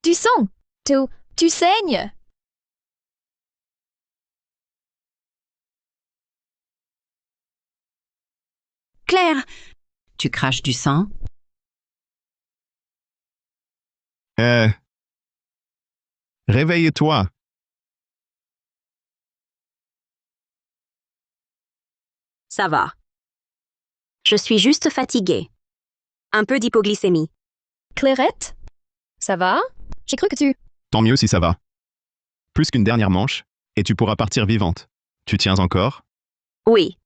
Du sang, tu saignes. Claire, tu craches du sang. Réveille-toi. Ça va. Je suis juste fatiguée. Un peu d'hypoglycémie. Clairette, ça va? J'ai cru que tu... Tant mieux si ça va. Plus qu'une dernière manche, et tu pourras partir vivante. Tu tiens encore? Oui.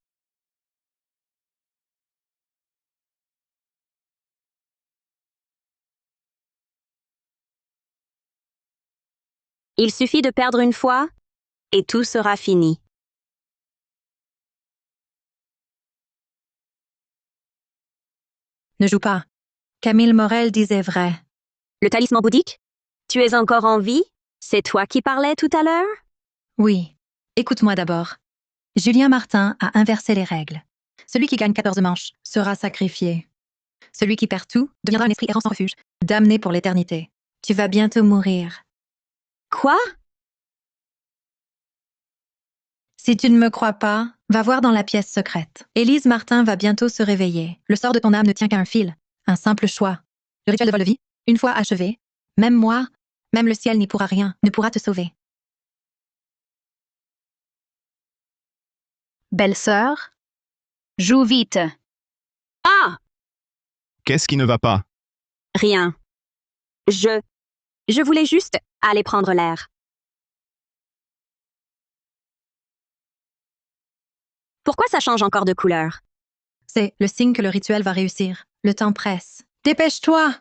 Il suffit de perdre une fois, et tout sera fini. Ne joue pas. Camille Morel disait vrai. Le talisman bouddhique? Tu es encore en vie? C'est toi qui parlais tout à l'heure? Oui. Écoute-moi d'abord. Julien Martin a inversé les règles. Celui qui gagne 14 manches sera sacrifié. Celui qui perd tout deviendra un esprit errant sans refuge, damné pour l'éternité. Tu vas bientôt mourir. Quoi? Si tu ne me crois pas, va voir dans la pièce secrète. Élise Martin va bientôt se réveiller. Le sort de ton âme ne tient qu'à un fil, un simple choix. Le rituel de vol de vie, une fois achevé, même moi, même le ciel n'y pourra rien, ne pourra te sauver. Belle-sœur, joue vite. Ah! Qu'est-ce qui ne va pas? Rien. Je voulais juste aller prendre l'air. Pourquoi ça change encore de couleur? C'est le signe que le rituel va réussir. Le temps presse. Dépêche-toi!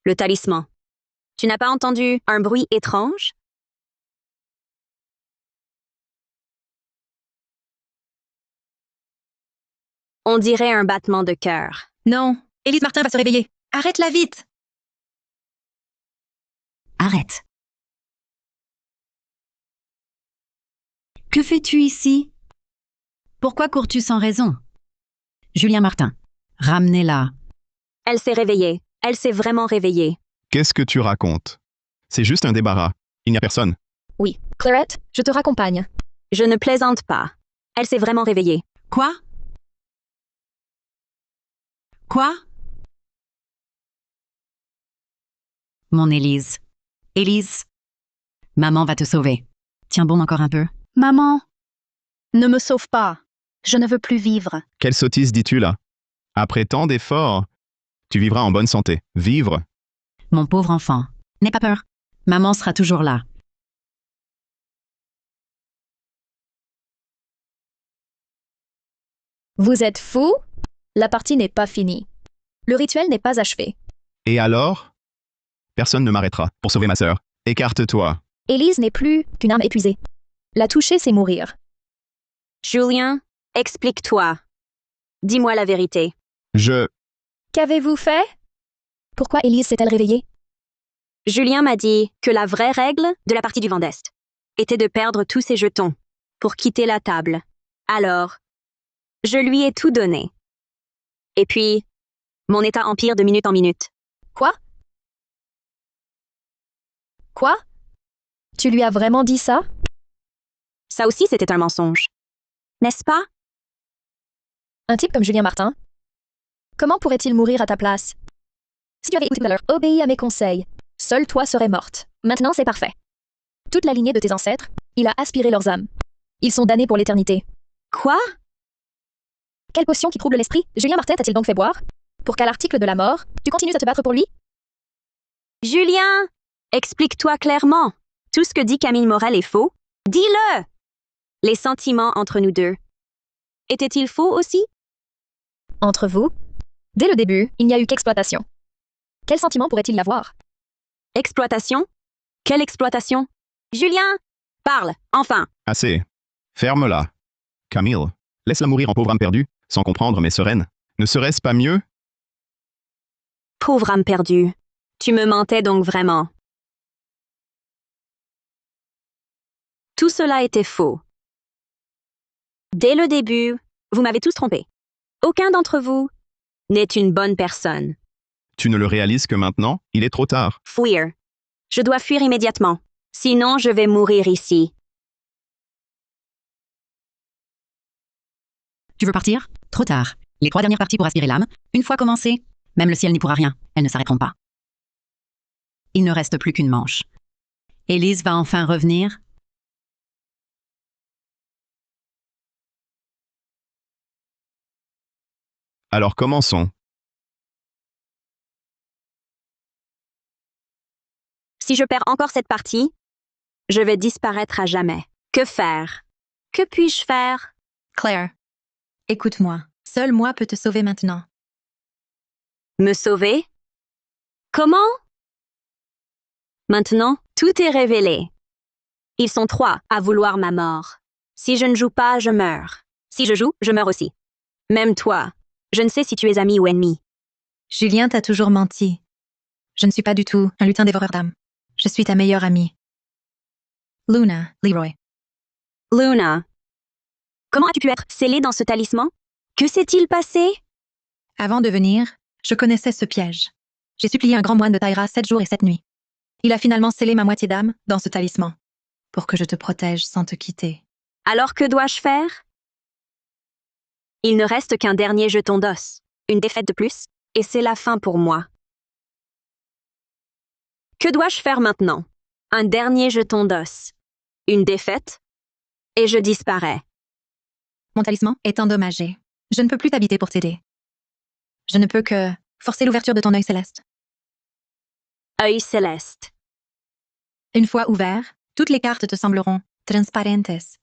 Le talisman. Tu n'as pas entendu un bruit étrange? On dirait un battement de cœur. Non, Élise Martin va se réveiller. Arrête-la vite! Arrête. Que fais-tu ici? Pourquoi cours-tu sans raison? Julien Martin, ramenez-la. Elle s'est réveillée. Elle s'est vraiment réveillée. Qu'est-ce que tu racontes? C'est juste un débarras. Il n'y a personne. Oui, Clairette, je te raccompagne. Je ne plaisante pas. Elle s'est vraiment réveillée. Quoi? Quoi? Mon Élise. Élise, maman va te sauver. Tiens bon encore un peu. Maman, ne me sauve pas. Je ne veux plus vivre. Quelle sottise dis-tu là? Après tant d'efforts, tu vivras en bonne santé. Vivre? Mon pauvre enfant, n'aie pas peur. Maman sera toujours là. Vous êtes fous? La partie n'est pas finie. Le rituel n'est pas achevé. Et alors? Personne ne m'arrêtera pour sauver ma sœur. Écarte-toi. Élise n'est plus qu'une âme épuisée. La toucher, c'est mourir. Julien, explique-toi. Dis-moi la vérité. Qu'avez-vous fait? Pourquoi Élise s'est-elle réveillée? Julien m'a dit que la vraie règle de la partie du vent d'Est était de perdre tous ses jetons pour quitter la table. Alors, je lui ai tout donné. Et puis, mon état empire de minute en minute. Quoi? Quoi? Tu lui as vraiment dit ça? Ça aussi, c'était un mensonge. N'est-ce pas? Un type comme Julien Martin? Comment pourrait-il mourir à ta place? Si tu avais écouté tout à l'heure, obéi à mes conseils, seule toi serais morte. Maintenant, c'est parfait. Toute la lignée de tes ancêtres, il a aspiré leurs âmes. Ils sont damnés pour l'éternité. Quoi? Quelle potion qui trouble l'esprit Julien Martin t'a-t-il donc fait boire? Pour qu'à l'article de la mort, tu continues à te battre pour lui? Julien, explique-toi clairement. Tout ce que dit Camille Morel est faux. Dis-le! Les sentiments entre nous deux. Étaient-ils faux aussi? Entre vous? Dès le début, il n'y a eu qu'exploitation. Quel sentiment pourrait-il y avoir? Exploitation? Quelle exploitation? Julien! Parle, enfin! Assez. Ferme-la. Camille, laisse-la mourir en pauvre âme perdue. sans comprendre mais sereine. Ne serait-ce pas mieux? Pauvre âme perdue. Tu me mentais donc vraiment. Tout cela était faux. Dès le début, vous m'avez tous trompé. Aucun d'entre vous n'est une bonne personne. Tu ne le réalises que maintenant? Il est trop tard. Fuir. Je dois fuir immédiatement. Sinon, je vais mourir ici. Tu veux partir? Trop tard. Les 3 dernières parties pour aspirer l'âme, une fois commencées, même le ciel n'y pourra rien. Elles ne s'arrêteront pas. Il ne reste plus qu'une manche. Élise va enfin revenir. Alors commençons. Si je perds encore cette partie, je vais disparaître à jamais. Que faire? Que puis-je faire? Claire, écoute-moi. Seul moi peux te sauver maintenant. Me sauver? Comment? Maintenant, tout est révélé. Ils sont 3 à vouloir ma mort. Si je ne joue pas, je meurs. Si je joue, je meurs aussi. Même toi, je ne sais si tu es ami ou ennemi. Julien t'a toujours menti. Je ne suis pas du tout un lutin dévoreur d'âme. Je suis ta meilleure amie. Luna, Leroy. Luna, comment as-tu pu être scellée dans ce talisman? Que s'est-il passé? Avant de venir, je connaissais ce piège. J'ai supplié un grand moine de Taïra 7 jours et 7 nuits. Il a finalement scellé ma moitié d'âme dans ce talisman, pour que je te protège sans te quitter. Alors que dois-je faire? Il ne reste qu'un dernier jeton d'os. Une défaite de plus, et c'est la fin pour moi. Que dois-je faire maintenant? Un dernier jeton d'os. Une défaite, et je disparais. Mon talisman est endommagé. Je ne peux plus t'habiter pour t'aider. Je ne peux que forcer l'ouverture de ton œil céleste. Œil céleste. Une fois ouvert, toutes les cartes te sembleront transparentes.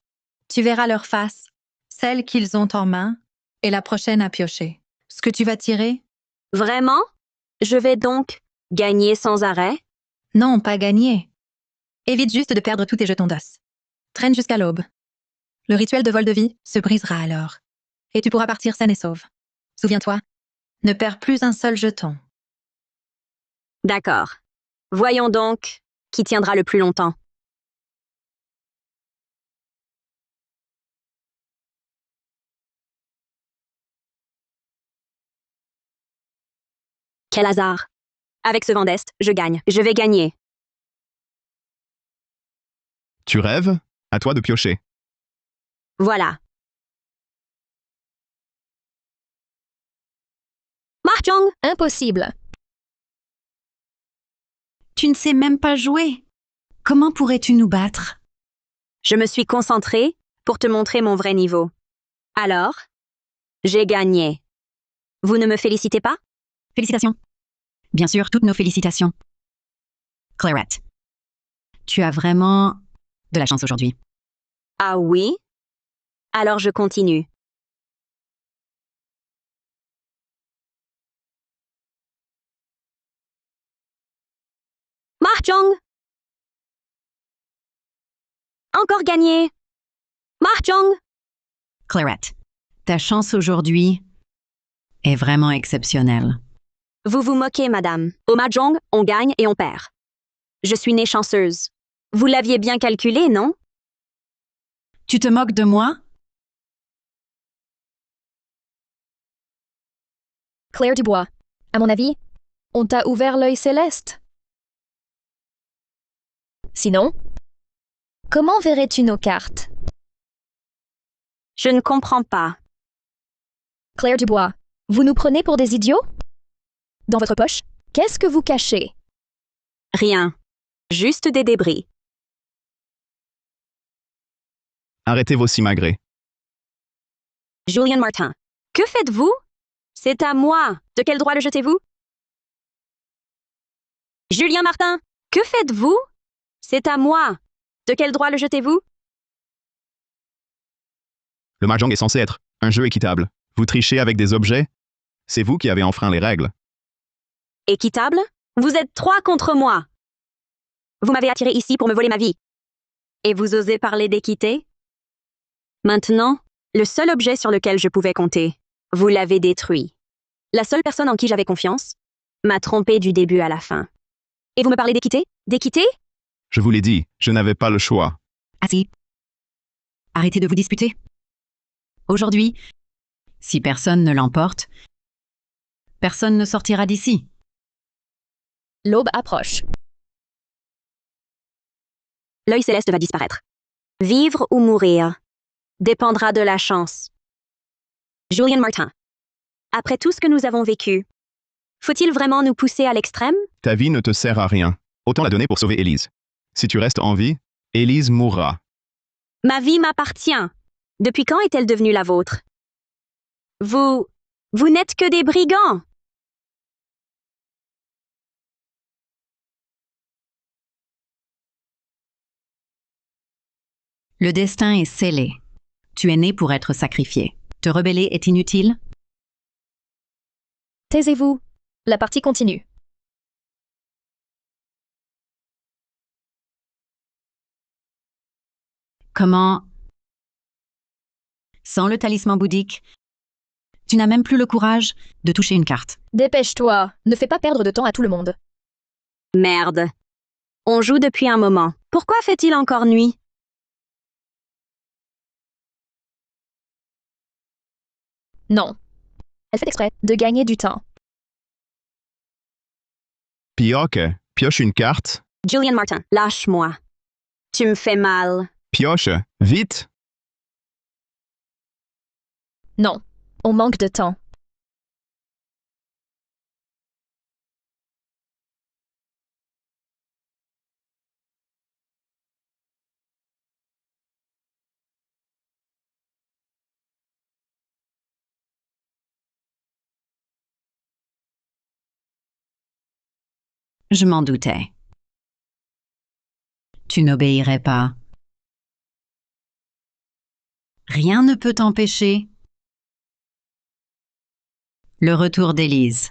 Tu verras leur face, celle qu'ils ont en main, et la prochaine à piocher. Ce que tu vas tirer? Vraiment? Je vais donc gagner sans arrêt? Non, pas gagner. Évite juste de perdre tous tes jetons d'os. Traîne jusqu'à l'aube. Le rituel de vol de vie se brisera alors. Et tu pourras partir saine et sauve. Souviens-toi, ne perds plus un seul jeton. D'accord. Voyons donc qui tiendra le plus longtemps. Quel hasard. Avec ce vent d'Est, je gagne. Je vais gagner. Tu rêves? À toi de piocher. Voilà. Mahjong! Impossible. Tu ne sais même pas jouer. Comment pourrais-tu nous battre? Je me suis concentrée pour te montrer mon vrai niveau. Alors, j'ai gagné. Vous ne me félicitez pas? Félicitations. Bien sûr, toutes nos félicitations. Clairette, tu as vraiment de la chance aujourd'hui. Ah oui? Alors je continue. Mahjong! Encore gagné! Mahjong! Clairette, ta chance aujourd'hui est vraiment exceptionnelle. Vous vous moquez, madame. Au Mahjong, on gagne et on perd. Je suis née chanceuse. Vous l'aviez bien calculé, non? Tu te moques de moi? Claire Dubois, à mon avis, on t'a ouvert l'œil céleste. Sinon, comment verrais-tu nos cartes? Je ne comprends pas. Claire Dubois, vous nous prenez pour des idiots? Dans votre poche, qu'est-ce que vous cachez? Rien. Juste des débris. Arrêtez vos simagrées. Julien Martin. Que faites-vous? C'est à moi. De quel droit le jetez-vous? Julien Martin. Que faites-vous? C'est à moi. De quel droit le jetez-vous? Le mahjong est censé être un jeu équitable. Vous trichez avec des objets? C'est vous qui avez enfreint les règles. Équitable? Vous êtes 3 contre moi. Vous m'avez attiré ici pour me voler ma vie. Et vous osez parler d'équité? Maintenant, le seul objet sur lequel je pouvais compter Vous l'avez détruit. La seule personne en qui j'avais confiance m'a trompé du début à la fin. Et vous me parlez d'équité? D'équité? Je vous l'ai dit, je n'avais pas le choix. Assis. Arrêtez de vous disputer. Aujourd'hui, si personne ne l'emporte, personne ne sortira d'ici. L'aube approche. L'œil céleste va disparaître. Vivre ou mourir dépendra de la chance. Julian Martin. Après tout ce que nous avons vécu, faut-il vraiment nous pousser à l'extrême? Ta vie ne te sert à rien. Autant la donner pour sauver Élise. Si tu restes en vie, Élise mourra. Ma vie m'appartient. Depuis quand est-elle devenue la vôtre? Vous n'êtes que des brigands. Le destin est scellé. Tu es né pour être sacrifié. Te rebeller est inutile. Taisez-vous. La partie continue. Comment? Sans le talisman bouddhique, tu n'as même plus le courage de toucher une carte. Dépêche-toi. Ne fais pas perdre de temps à tout le monde. Merde. On joue depuis un moment. Pourquoi fait-il encore nuit? Non. Elle fait exprès de gagner du temps. Pioche, pioche une carte. Julian Martin, lâche-moi. Tu me fais mal. Pioche, vite. Non. On manque de temps. Je m'en doutais. Tu n'obéirais pas. Rien ne peut t'empêcher. Le retour d'Élise.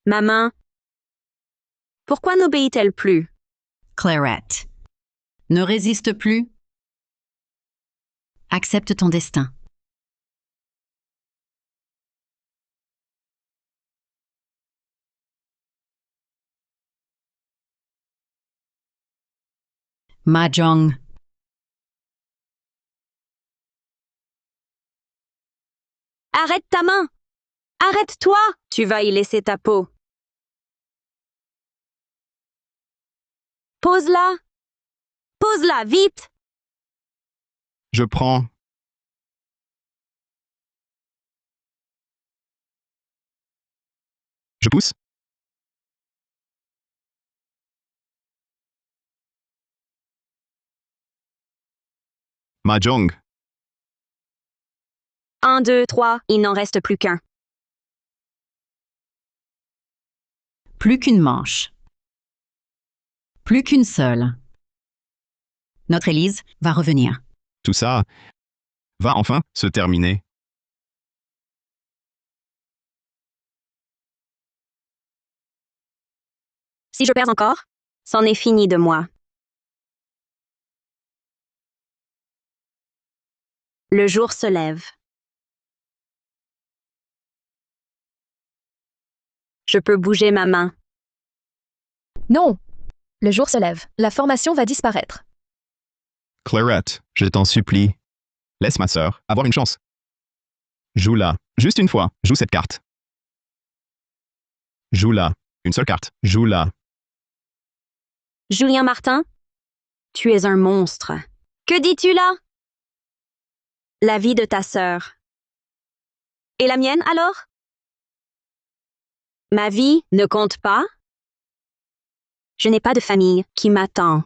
Ma main. Pourquoi n'obéit-elle plus? Clairette. Ne résiste plus. Accepte ton destin. Mahjong. Arrête ta main! Arrête-toi! Tu vas y laisser ta peau. Pose-la! Pose-la, vite! Je prends. Je pousse. Mahjong. 1, 2, 3, il n'en reste plus qu'un. Plus qu'une manche. Plus qu'une seule. Notre Élise va revenir. Tout ça va enfin se terminer. Si je perds encore, c'en est fini de moi. Le jour se lève. Je peux bouger ma main. Non. Le jour se lève. La formation va disparaître. Clairette, je t'en supplie. Laisse ma sœur avoir une chance. Joue-la. Juste une fois. Joue cette carte. Joue-la. Une seule carte. Joue-la. Julien Martin, tu es un monstre. Que dis-tu là? La vie de ta sœur. Et la mienne alors? Ma vie ne compte pas? Je n'ai pas de famille qui m'attend.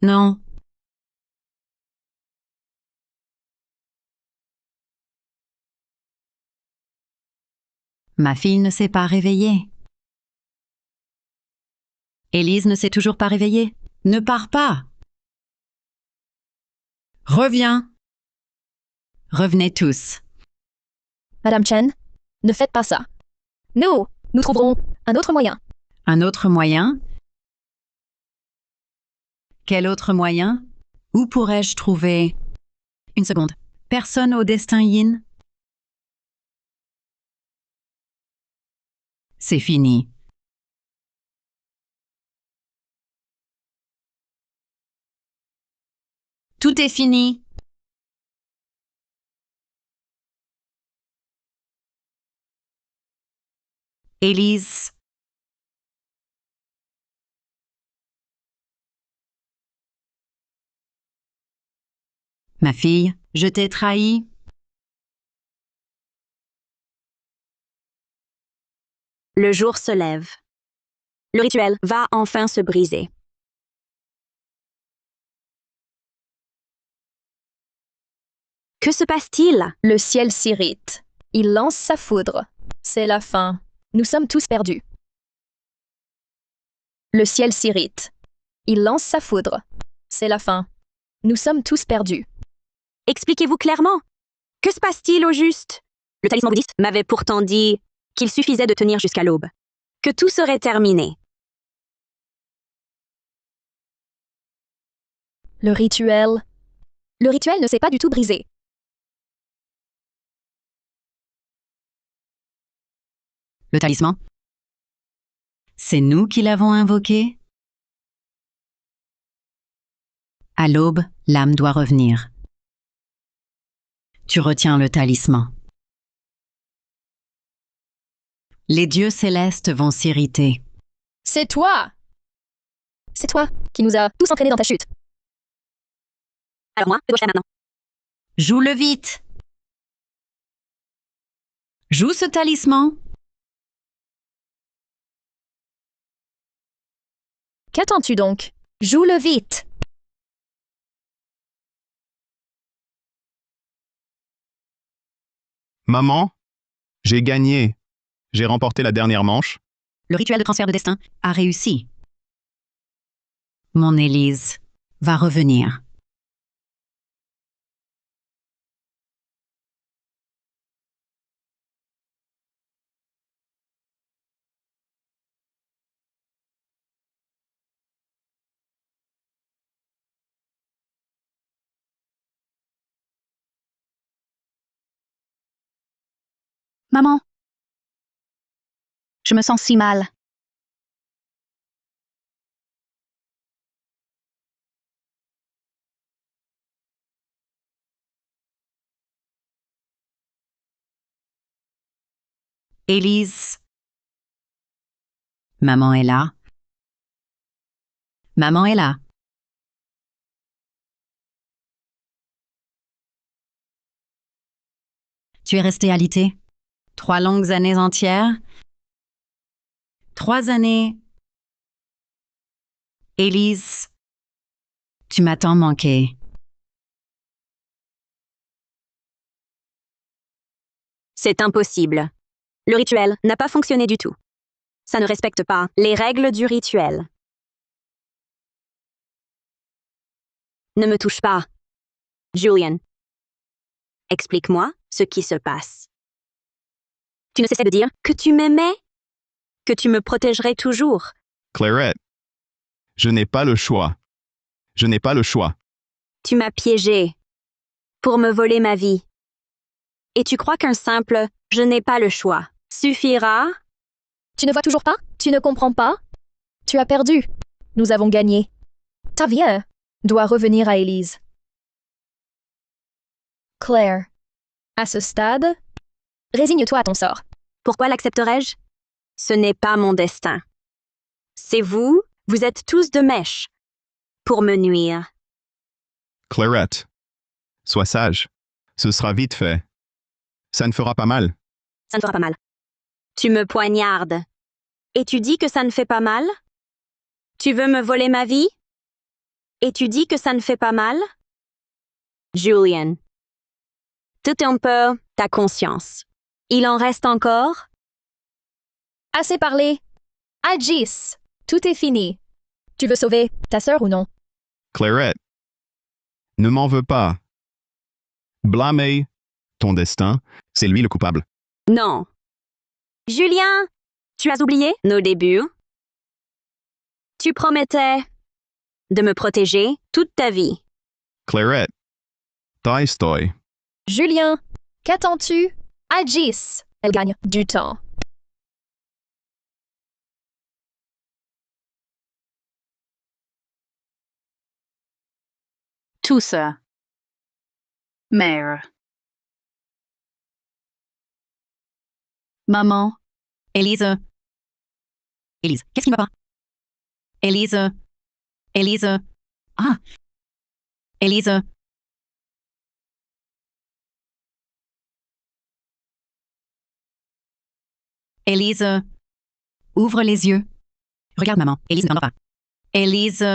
Non. Ma fille ne s'est pas réveillée. Élise ne s'est toujours pas réveillée. Ne pars pas. Reviens. Revenez tous. Madame Chen, ne faites pas ça. Nous trouverons un autre moyen. Un autre moyen? Quel autre moyen? Où pourrais-je trouver... Une seconde. Personne au destin yin? C'est fini. Tout est fini. Élise. Ma fille, je t'ai trahi. Le jour se lève. Le rituel va enfin se briser. Que se passe-t-il? Le ciel s'irrite. Il lance sa foudre. C'est la fin. Nous sommes tous perdus. Le ciel s'irrite. Il lance sa foudre. C'est la fin. Nous sommes tous perdus. Expliquez-vous clairement. Que se passe-t-il au juste? Le talisman bouddhiste m'avait pourtant dit qu'il suffisait de tenir jusqu'à l'aube, que tout serait terminé. Le rituel ne s'est pas du tout brisé. Le talisman? C'est nous qui l'avons invoqué? À l'aube, l'âme doit revenir. Tu retiens le talisman. Les dieux célestes vont s'irriter. C'est toi! C'est toi qui nous a tous entraînés dans ta chute. Alors moi, que dois-je faire maintenant? Joue-le vite! Joue ce talisman! Qu'attends-tu donc? Joue-le vite! Maman, j'ai gagné. J'ai remporté la dernière manche. Le rituel de transfert de destin a réussi. Mon Élise va revenir. Maman, je me sens si mal. Élise. Maman est là. Maman est là. Tu es restée alitée 3 longues années entières. 3 années. Élise, tu m'as tant manqué. C'est impossible. Le rituel n'a pas fonctionné du tout. Ça ne respecte pas les règles du rituel. Ne me touche pas. Julian, explique-moi ce qui se passe. Tu ne cessais de dire que tu m'aimais, que tu me protégerais toujours. Clairette, je n'ai pas le choix. Je n'ai pas le choix. Tu m'as piégé pour me voler ma vie. Et tu crois qu'un simple « je n'ai pas le choix » suffira? Tu ne vois toujours pas? Tu ne comprends pas? Tu as perdu. Nous avons gagné. Ta vie doit revenir à Élise. Claire, à ce stade, résigne-toi à ton sort. Pourquoi l'accepterais-je? Ce n'est pas mon destin. C'est vous, vous êtes tous de mèche pour me nuire. Clairette, sois sage. Ce sera vite fait. Ça ne fera pas mal. Ça ne fera pas mal. Tu me poignardes. Et tu dis que ça ne fait pas mal? Tu veux me voler ma vie? Et tu dis que ça ne fait pas mal? Julian, tout un peu ta conscience. Il en reste encore? Assez parlé. Agisse. Tout est fini. Tu veux sauver ta sœur ou non? Clairette, ne m'en veux pas. Blâmer ton destin, c'est lui le coupable. Non. Julien, tu as oublié nos débuts? Tu promettais de me protéger toute ta vie. Clairette. Tolstoy. Julien, qu'attends-tu? Agis. Elle gagne du temps. Tous. Mère. Maman. Élise. Élise, qu'est-ce qui ne va pas? Élise. Élise. Ah. Élise. Élise. Ouvre les yeux. Regarde, maman. Élise ne va pas. Élise.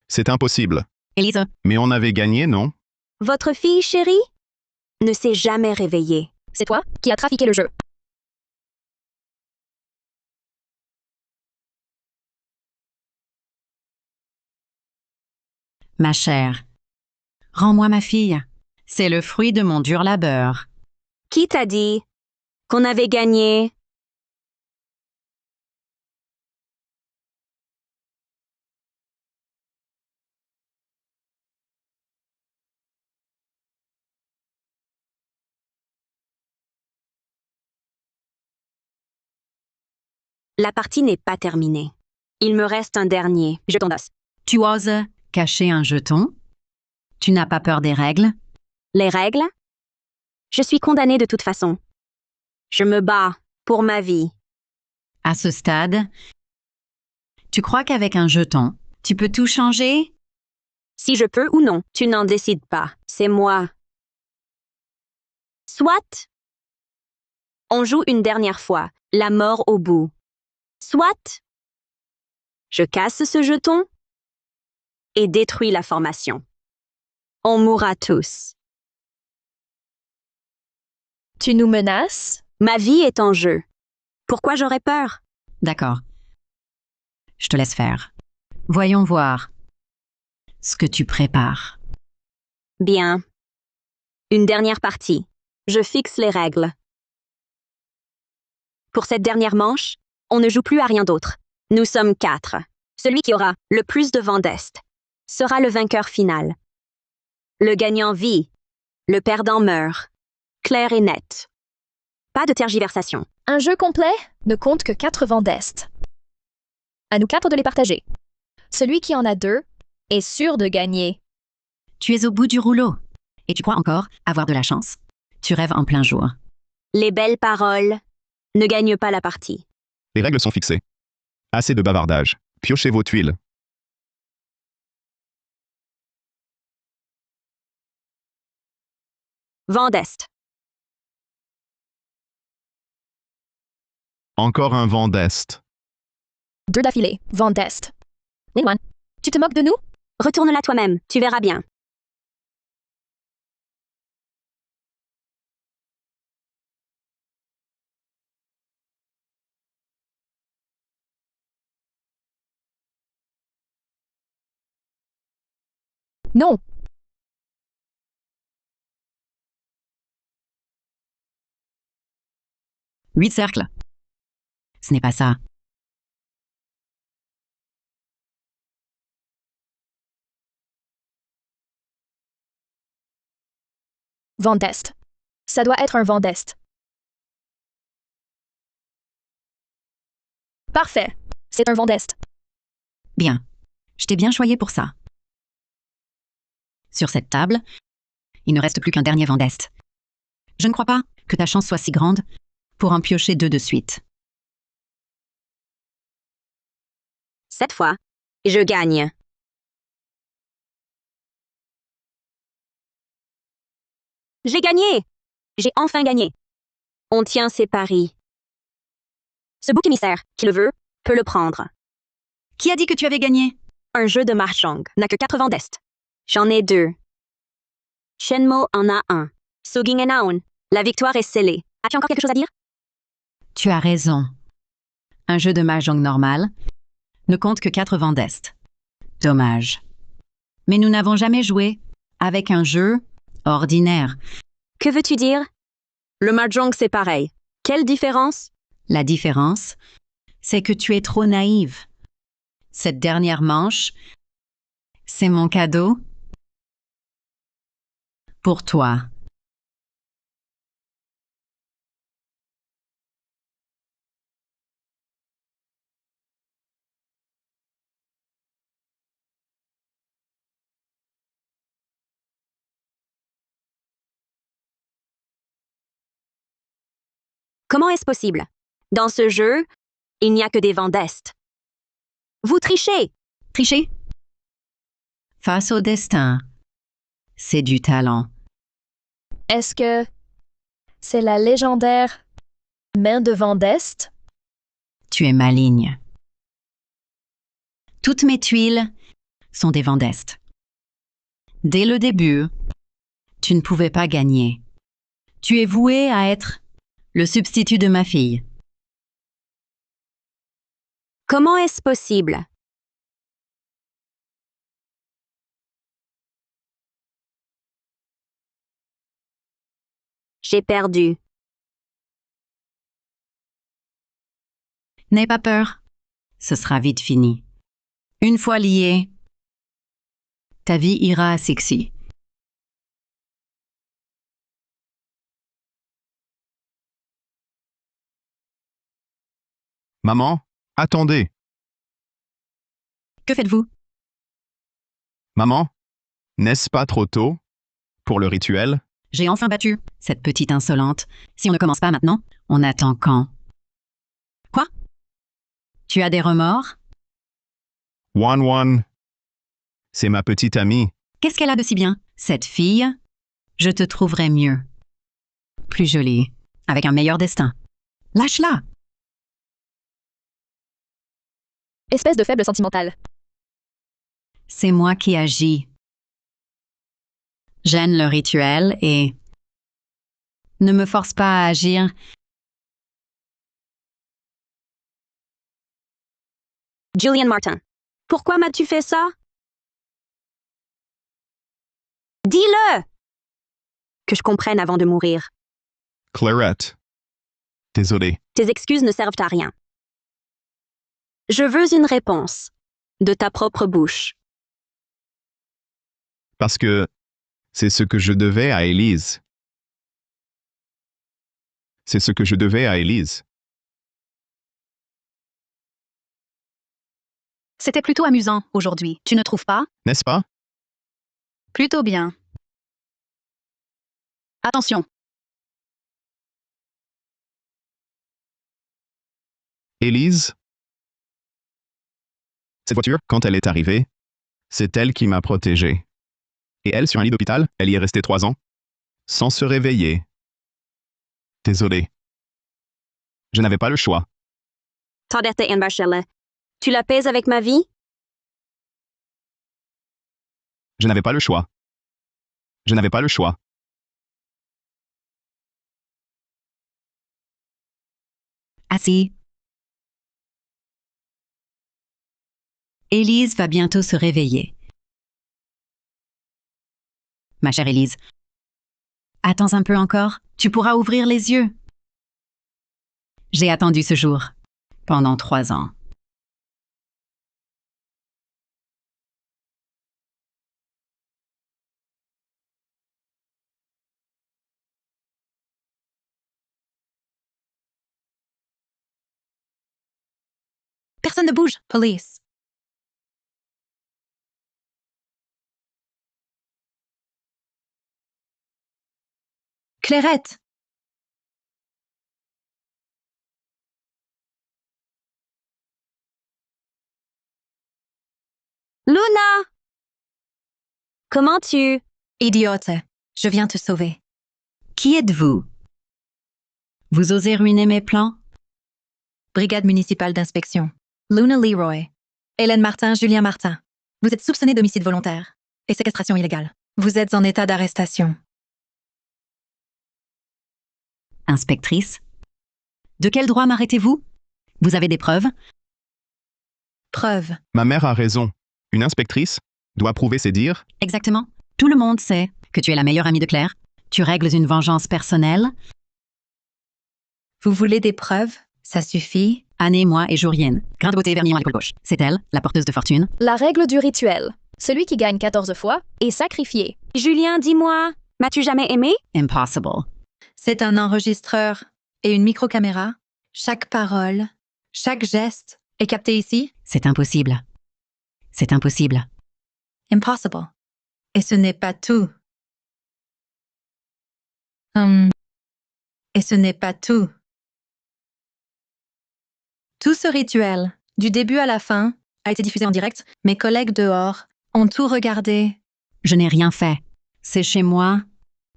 C'est impossible. Élise. Mais on avait gagné, non? Votre fille chérie ne s'est jamais réveillée. C'est toi qui as trafiqué le jeu. Ma chère. Rends-moi ma fille. C'est le fruit de mon dur labeur. Qui t'a dit qu'on avait gagné? La partie n'est pas terminée. Il me reste un dernier jeton d'os. Tu oses cacher un jeton? Tu n'as pas peur des règles? Les règles? Je suis condamnée de toute façon. Je me bats pour ma vie. À ce stade, tu crois qu'avec un jeton, tu peux tout changer? Si je peux ou non, tu n'en décides pas. C'est moi. Soit on joue une dernière fois, la mort au bout. Soit je casse ce jeton et détruis la formation. On mourra tous. Tu nous menaces? Ma vie est en jeu. Pourquoi j'aurais peur? D'accord. Je te laisse faire. Voyons voir ce que tu prépares. Bien. Une dernière partie. Je fixe les règles. Pour cette dernière manche, on ne joue plus à rien d'autre. Nous sommes 4. Celui qui aura le plus de vent d'Est sera le vainqueur final. Le gagnant vit. Le perdant meurt. Clair et net. Pas de tergiversation. Un jeu complet ne compte que 4 vents d'Est. À nous 4 de les partager. Celui qui en a 2 est sûr de gagner. Tu es au bout du rouleau. Et tu crois encore avoir de la chance? Tu rêves en plein jour. Les belles paroles ne gagnent pas la partie. Les règles sont fixées. Assez de bavardage. Piochez vos tuiles. Vent d'Est. Encore un vent d'Est. 2 d'affilée, vent d'Est. Linwan, tu te moques de nous? Retourne-la toi-même, tu verras bien. Non. Huit cercles. Ce n'est pas ça. Vent d'Est. Ça doit être un vent d'Est. Parfait. C'est un vent d'Est. Bien. Je t'ai bien choyé pour ça. Sur cette table, il ne reste plus qu'un dernier vent d'Est. Je ne crois pas que ta chance soit si grande pour en piocher 2 de suite. Cette fois, je gagne. J'ai gagné! J'ai enfin gagné. On tient ses paris. Ce bouc émissaire, qui le veut, peut le prendre. Qui a dit que tu avais gagné? Un jeu de mahjong n'a que 4 vents d'Est. J'en ai 2. Shenmo en a 1. Soging et Naon. La victoire est scellée. As-tu encore quelque chose à dire? Tu as raison. Un jeu de mahjong normal ne compte que 4 vents d'Est. Dommage. Mais nous n'avons jamais joué avec un jeu ordinaire. Que veux-tu dire? Le mahjong, c'est pareil. Quelle différence? La différence, c'est que tu es trop naïve. Cette dernière manche, c'est mon cadeau pour toi. Comment est-ce possible? Dans ce jeu, il n'y a que des vents d'Est. Vous trichez! Tricher? Face au destin, c'est du talent. Est-ce que c'est la légendaire main de vent d'Est? Tu es maligne. Toutes mes tuiles sont des vents d'Est. Dès le début, tu ne pouvais pas gagner. Tu es voué à être le substitut de ma fille. Comment est-ce possible? J'ai perdu. N'aie pas peur, ce sera vite fini. Une fois lié, ta vie ira à sexy. Maman, attendez. Que faites-vous? Maman, n'est-ce pas trop tôt pour le rituel? J'ai enfin battu cette petite insolente. Si on ne commence pas maintenant, on attend quand? Quoi? Tu as des remords? Wan, c'est ma petite amie. Qu'est-ce qu'elle a de si bien? Cette fille, je te trouverai mieux. Plus jolie, avec un meilleur destin. Lâche-la! Espèce de faible sentimentale. C'est moi qui agis. Gêne le rituel et ne me force pas à agir. Julian Martin, pourquoi m'as-tu fait ça? Dis-le! Que je comprenne avant de mourir. Clarette. Désolé. Tes excuses ne servent à rien. Je veux une réponse. De ta propre bouche. Parce que c'est ce que je devais à Élise. C'est ce que je devais à Élise. C'était plutôt amusant aujourd'hui, tu ne trouves pas? N'est-ce pas? Plutôt bien. Attention, Élise? Cette voiture, quand elle est arrivée, c'est elle qui m'a protégé. Et elle, sur un lit d'hôpital, elle y est restée 3 ans, sans se réveiller. Désolé. Je n'avais pas le choix. Ta dette en Bachelle. Tu la pèses avec ma vie? Je n'avais pas le choix. Je n'avais pas le choix. Assis. Élise va bientôt se réveiller. Ma chère Élise, attends un peu encore, tu pourras ouvrir les yeux. J'ai attendu ce jour pendant 3 ans. Personne ne bouge. Police. Clairette. Luna! Comment tu... Idiote. Je viens te sauver. Qui êtes-vous? Vous osez ruiner mes plans? Brigade municipale d'inspection. Luna Leroy. Hélène Martin, Julien Martin. Vous êtes soupçonné d'homicide volontaire et séquestration illégale. Vous êtes en état d'arrestation. Inspectrice? De quel droit m'arrêtez-vous? Vous avez des preuves? Preuve. Ma mère a raison. Une inspectrice doit prouver ses dires. Exactement. Tout le monde sait que tu es la meilleure amie de Claire. Tu règles une vengeance personnelle. Vous voulez des preuves? Ça suffit. Année, mois et jour yin. Grain de beauté vermillon à l'épaule gauche. C'est elle, la porteuse de fortune. La règle du rituel. Celui qui gagne 14 fois est sacrifié. Julien, dis-moi, m'as-tu jamais aimé? Impossible. C'est un enregistreur et une microcaméra. Chaque parole, chaque geste est capté ici. C'est impossible. C'est impossible. Impossible. Et ce n'est pas tout. Et ce n'est pas tout. Tout ce rituel, du début à la fin, a été diffusé en direct. Mes collègues dehors ont tout regardé. Je n'ai rien fait. C'est chez moi.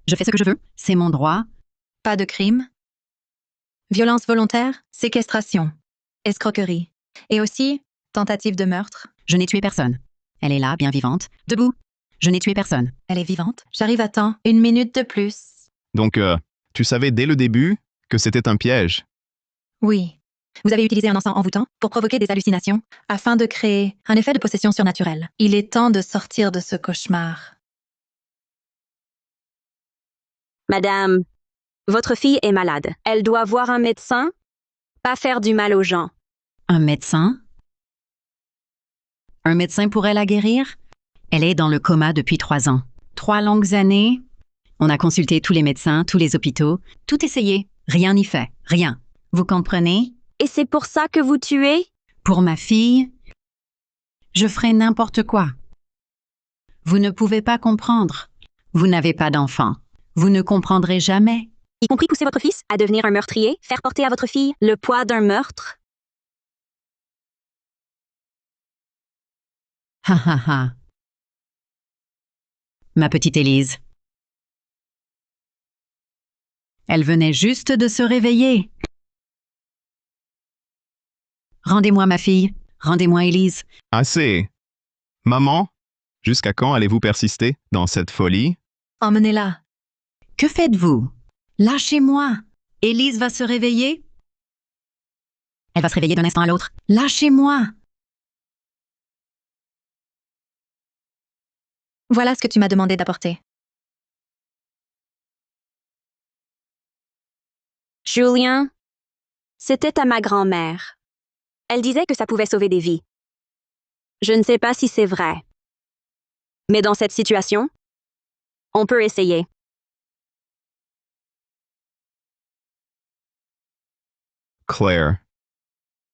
Je fais ce que je veux. C'est mon droit. Pas de crime. Violence volontaire, séquestration, escroquerie. Et aussi, tentative de meurtre. Je n'ai tué personne. Elle est là, bien vivante. Debout. Je n'ai tué personne. Elle est vivante. J'arrive à temps. 1 minute de plus. Donc, tu savais dès le début que c'était un piège. Oui. Vous avez utilisé un encens envoûtant pour provoquer des hallucinations afin de créer un effet de possession surnaturelle. Il est temps de sortir de ce cauchemar. Madame, votre fille est malade. Elle doit voir un médecin, pas faire du mal aux gens. Un médecin? Un médecin pourrait la guérir? Elle est dans le coma depuis 3 ans. 3 longues années. On a consulté tous les médecins, tous les hôpitaux, tout essayé. Rien n'y fait. Rien. Vous comprenez? Et c'est pour ça que vous tuez? Pour ma fille, je ferai n'importe quoi. Vous ne pouvez pas comprendre. Vous n'avez pas d'enfant. Vous ne comprendrez jamais. Y compris pousser votre fils à devenir un meurtrier, faire porter à votre fille le poids d'un meurtre? Ha ha ha. Ma petite Élise. Elle venait juste de se réveiller. Rendez-moi ma fille. Rendez-moi Élise. Assez. Maman, jusqu'à quand allez-vous persister dans cette folie? Emmenez-la. Que faites-vous? Lâchez-moi. Élise va se réveiller. Elle va se réveiller d'un instant à l'autre. Lâchez-moi. Voilà ce que tu m'as demandé d'apporter. Julien, c'était à ma grand-mère. Elle disait que ça pouvait sauver des vies. Je ne sais pas si c'est vrai. Mais dans cette situation, on peut essayer. Claire.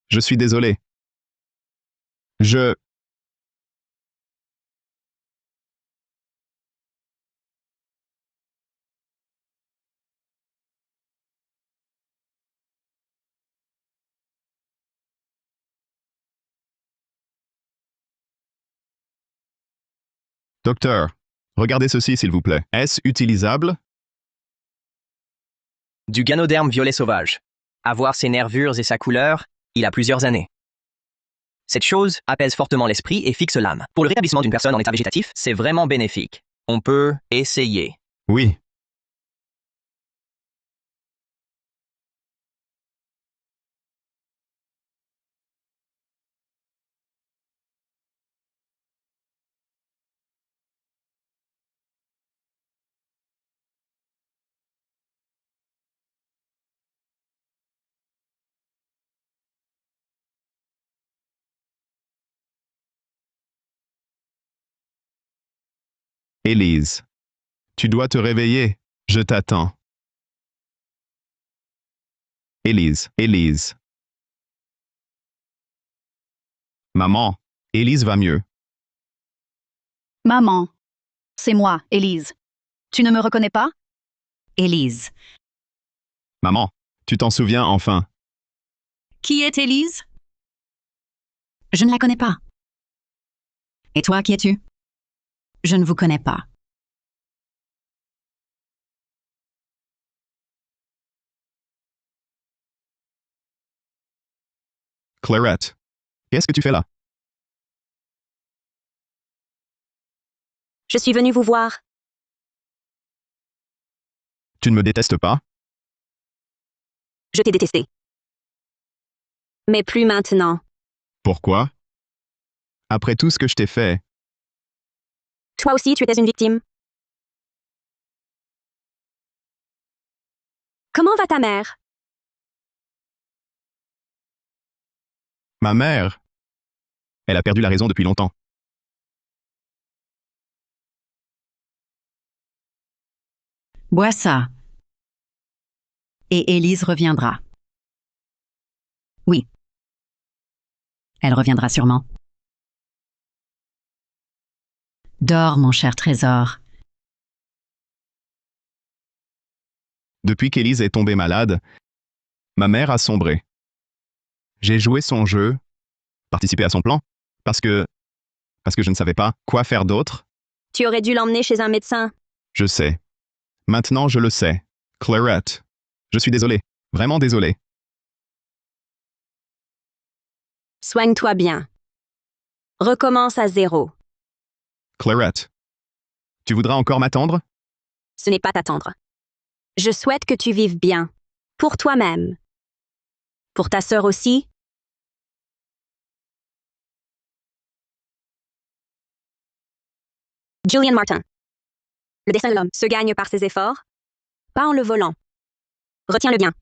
Je suis désolé. Je... Docteur, regardez ceci s'il vous plaît. Est-ce utilisable? Du ganoderme violet sauvage. À voir ses nervures et sa couleur, il a plusieurs années. Cette chose apaise fortement l'esprit et fixe l'âme. Pour le rétablissement d'une personne en état végétatif, c'est vraiment bénéfique. On peut essayer. Oui. Élise, tu dois te réveiller. Je t'attends. Élise, Élise. Maman, Élise va mieux. Maman. C'est moi, Élise. Tu ne me reconnais pas? Élise. Maman, tu t'en souviens enfin. Qui est Élise? Je ne la connais pas. Et toi, qui es-tu? Je ne vous connais pas. Clarette, qu'est-ce que tu fais là? Je suis venue vous voir. Tu ne me détestes pas? Je t'ai détesté. Mais plus maintenant. Pourquoi? Après tout ce que je t'ai fait, Toi aussi, tu étais une victime. Comment va ta mère? Ma mère. Elle a perdu la raison depuis longtemps. Bois ça. Et Élise reviendra. Oui. Elle reviendra sûrement. Dors, mon cher trésor. Depuis qu'Élise est tombée malade, ma mère a sombré. J'ai joué son jeu, participé à son plan, parce que je ne savais pas quoi faire d'autre. Tu aurais dû l'emmener chez un médecin. Je sais. Maintenant, je le sais. Clarette. Je suis désolé. Vraiment désolé. Soigne-toi bien. Recommence à zéro. Clarette. Tu voudras encore m'attendre? Ce n'est pas t'attendre. Je souhaite que tu vives bien. Pour toi-même. Pour ta sœur aussi. Julian Martin. Le destin de l'homme se gagne par ses efforts, pas en le volant. Retiens-le bien.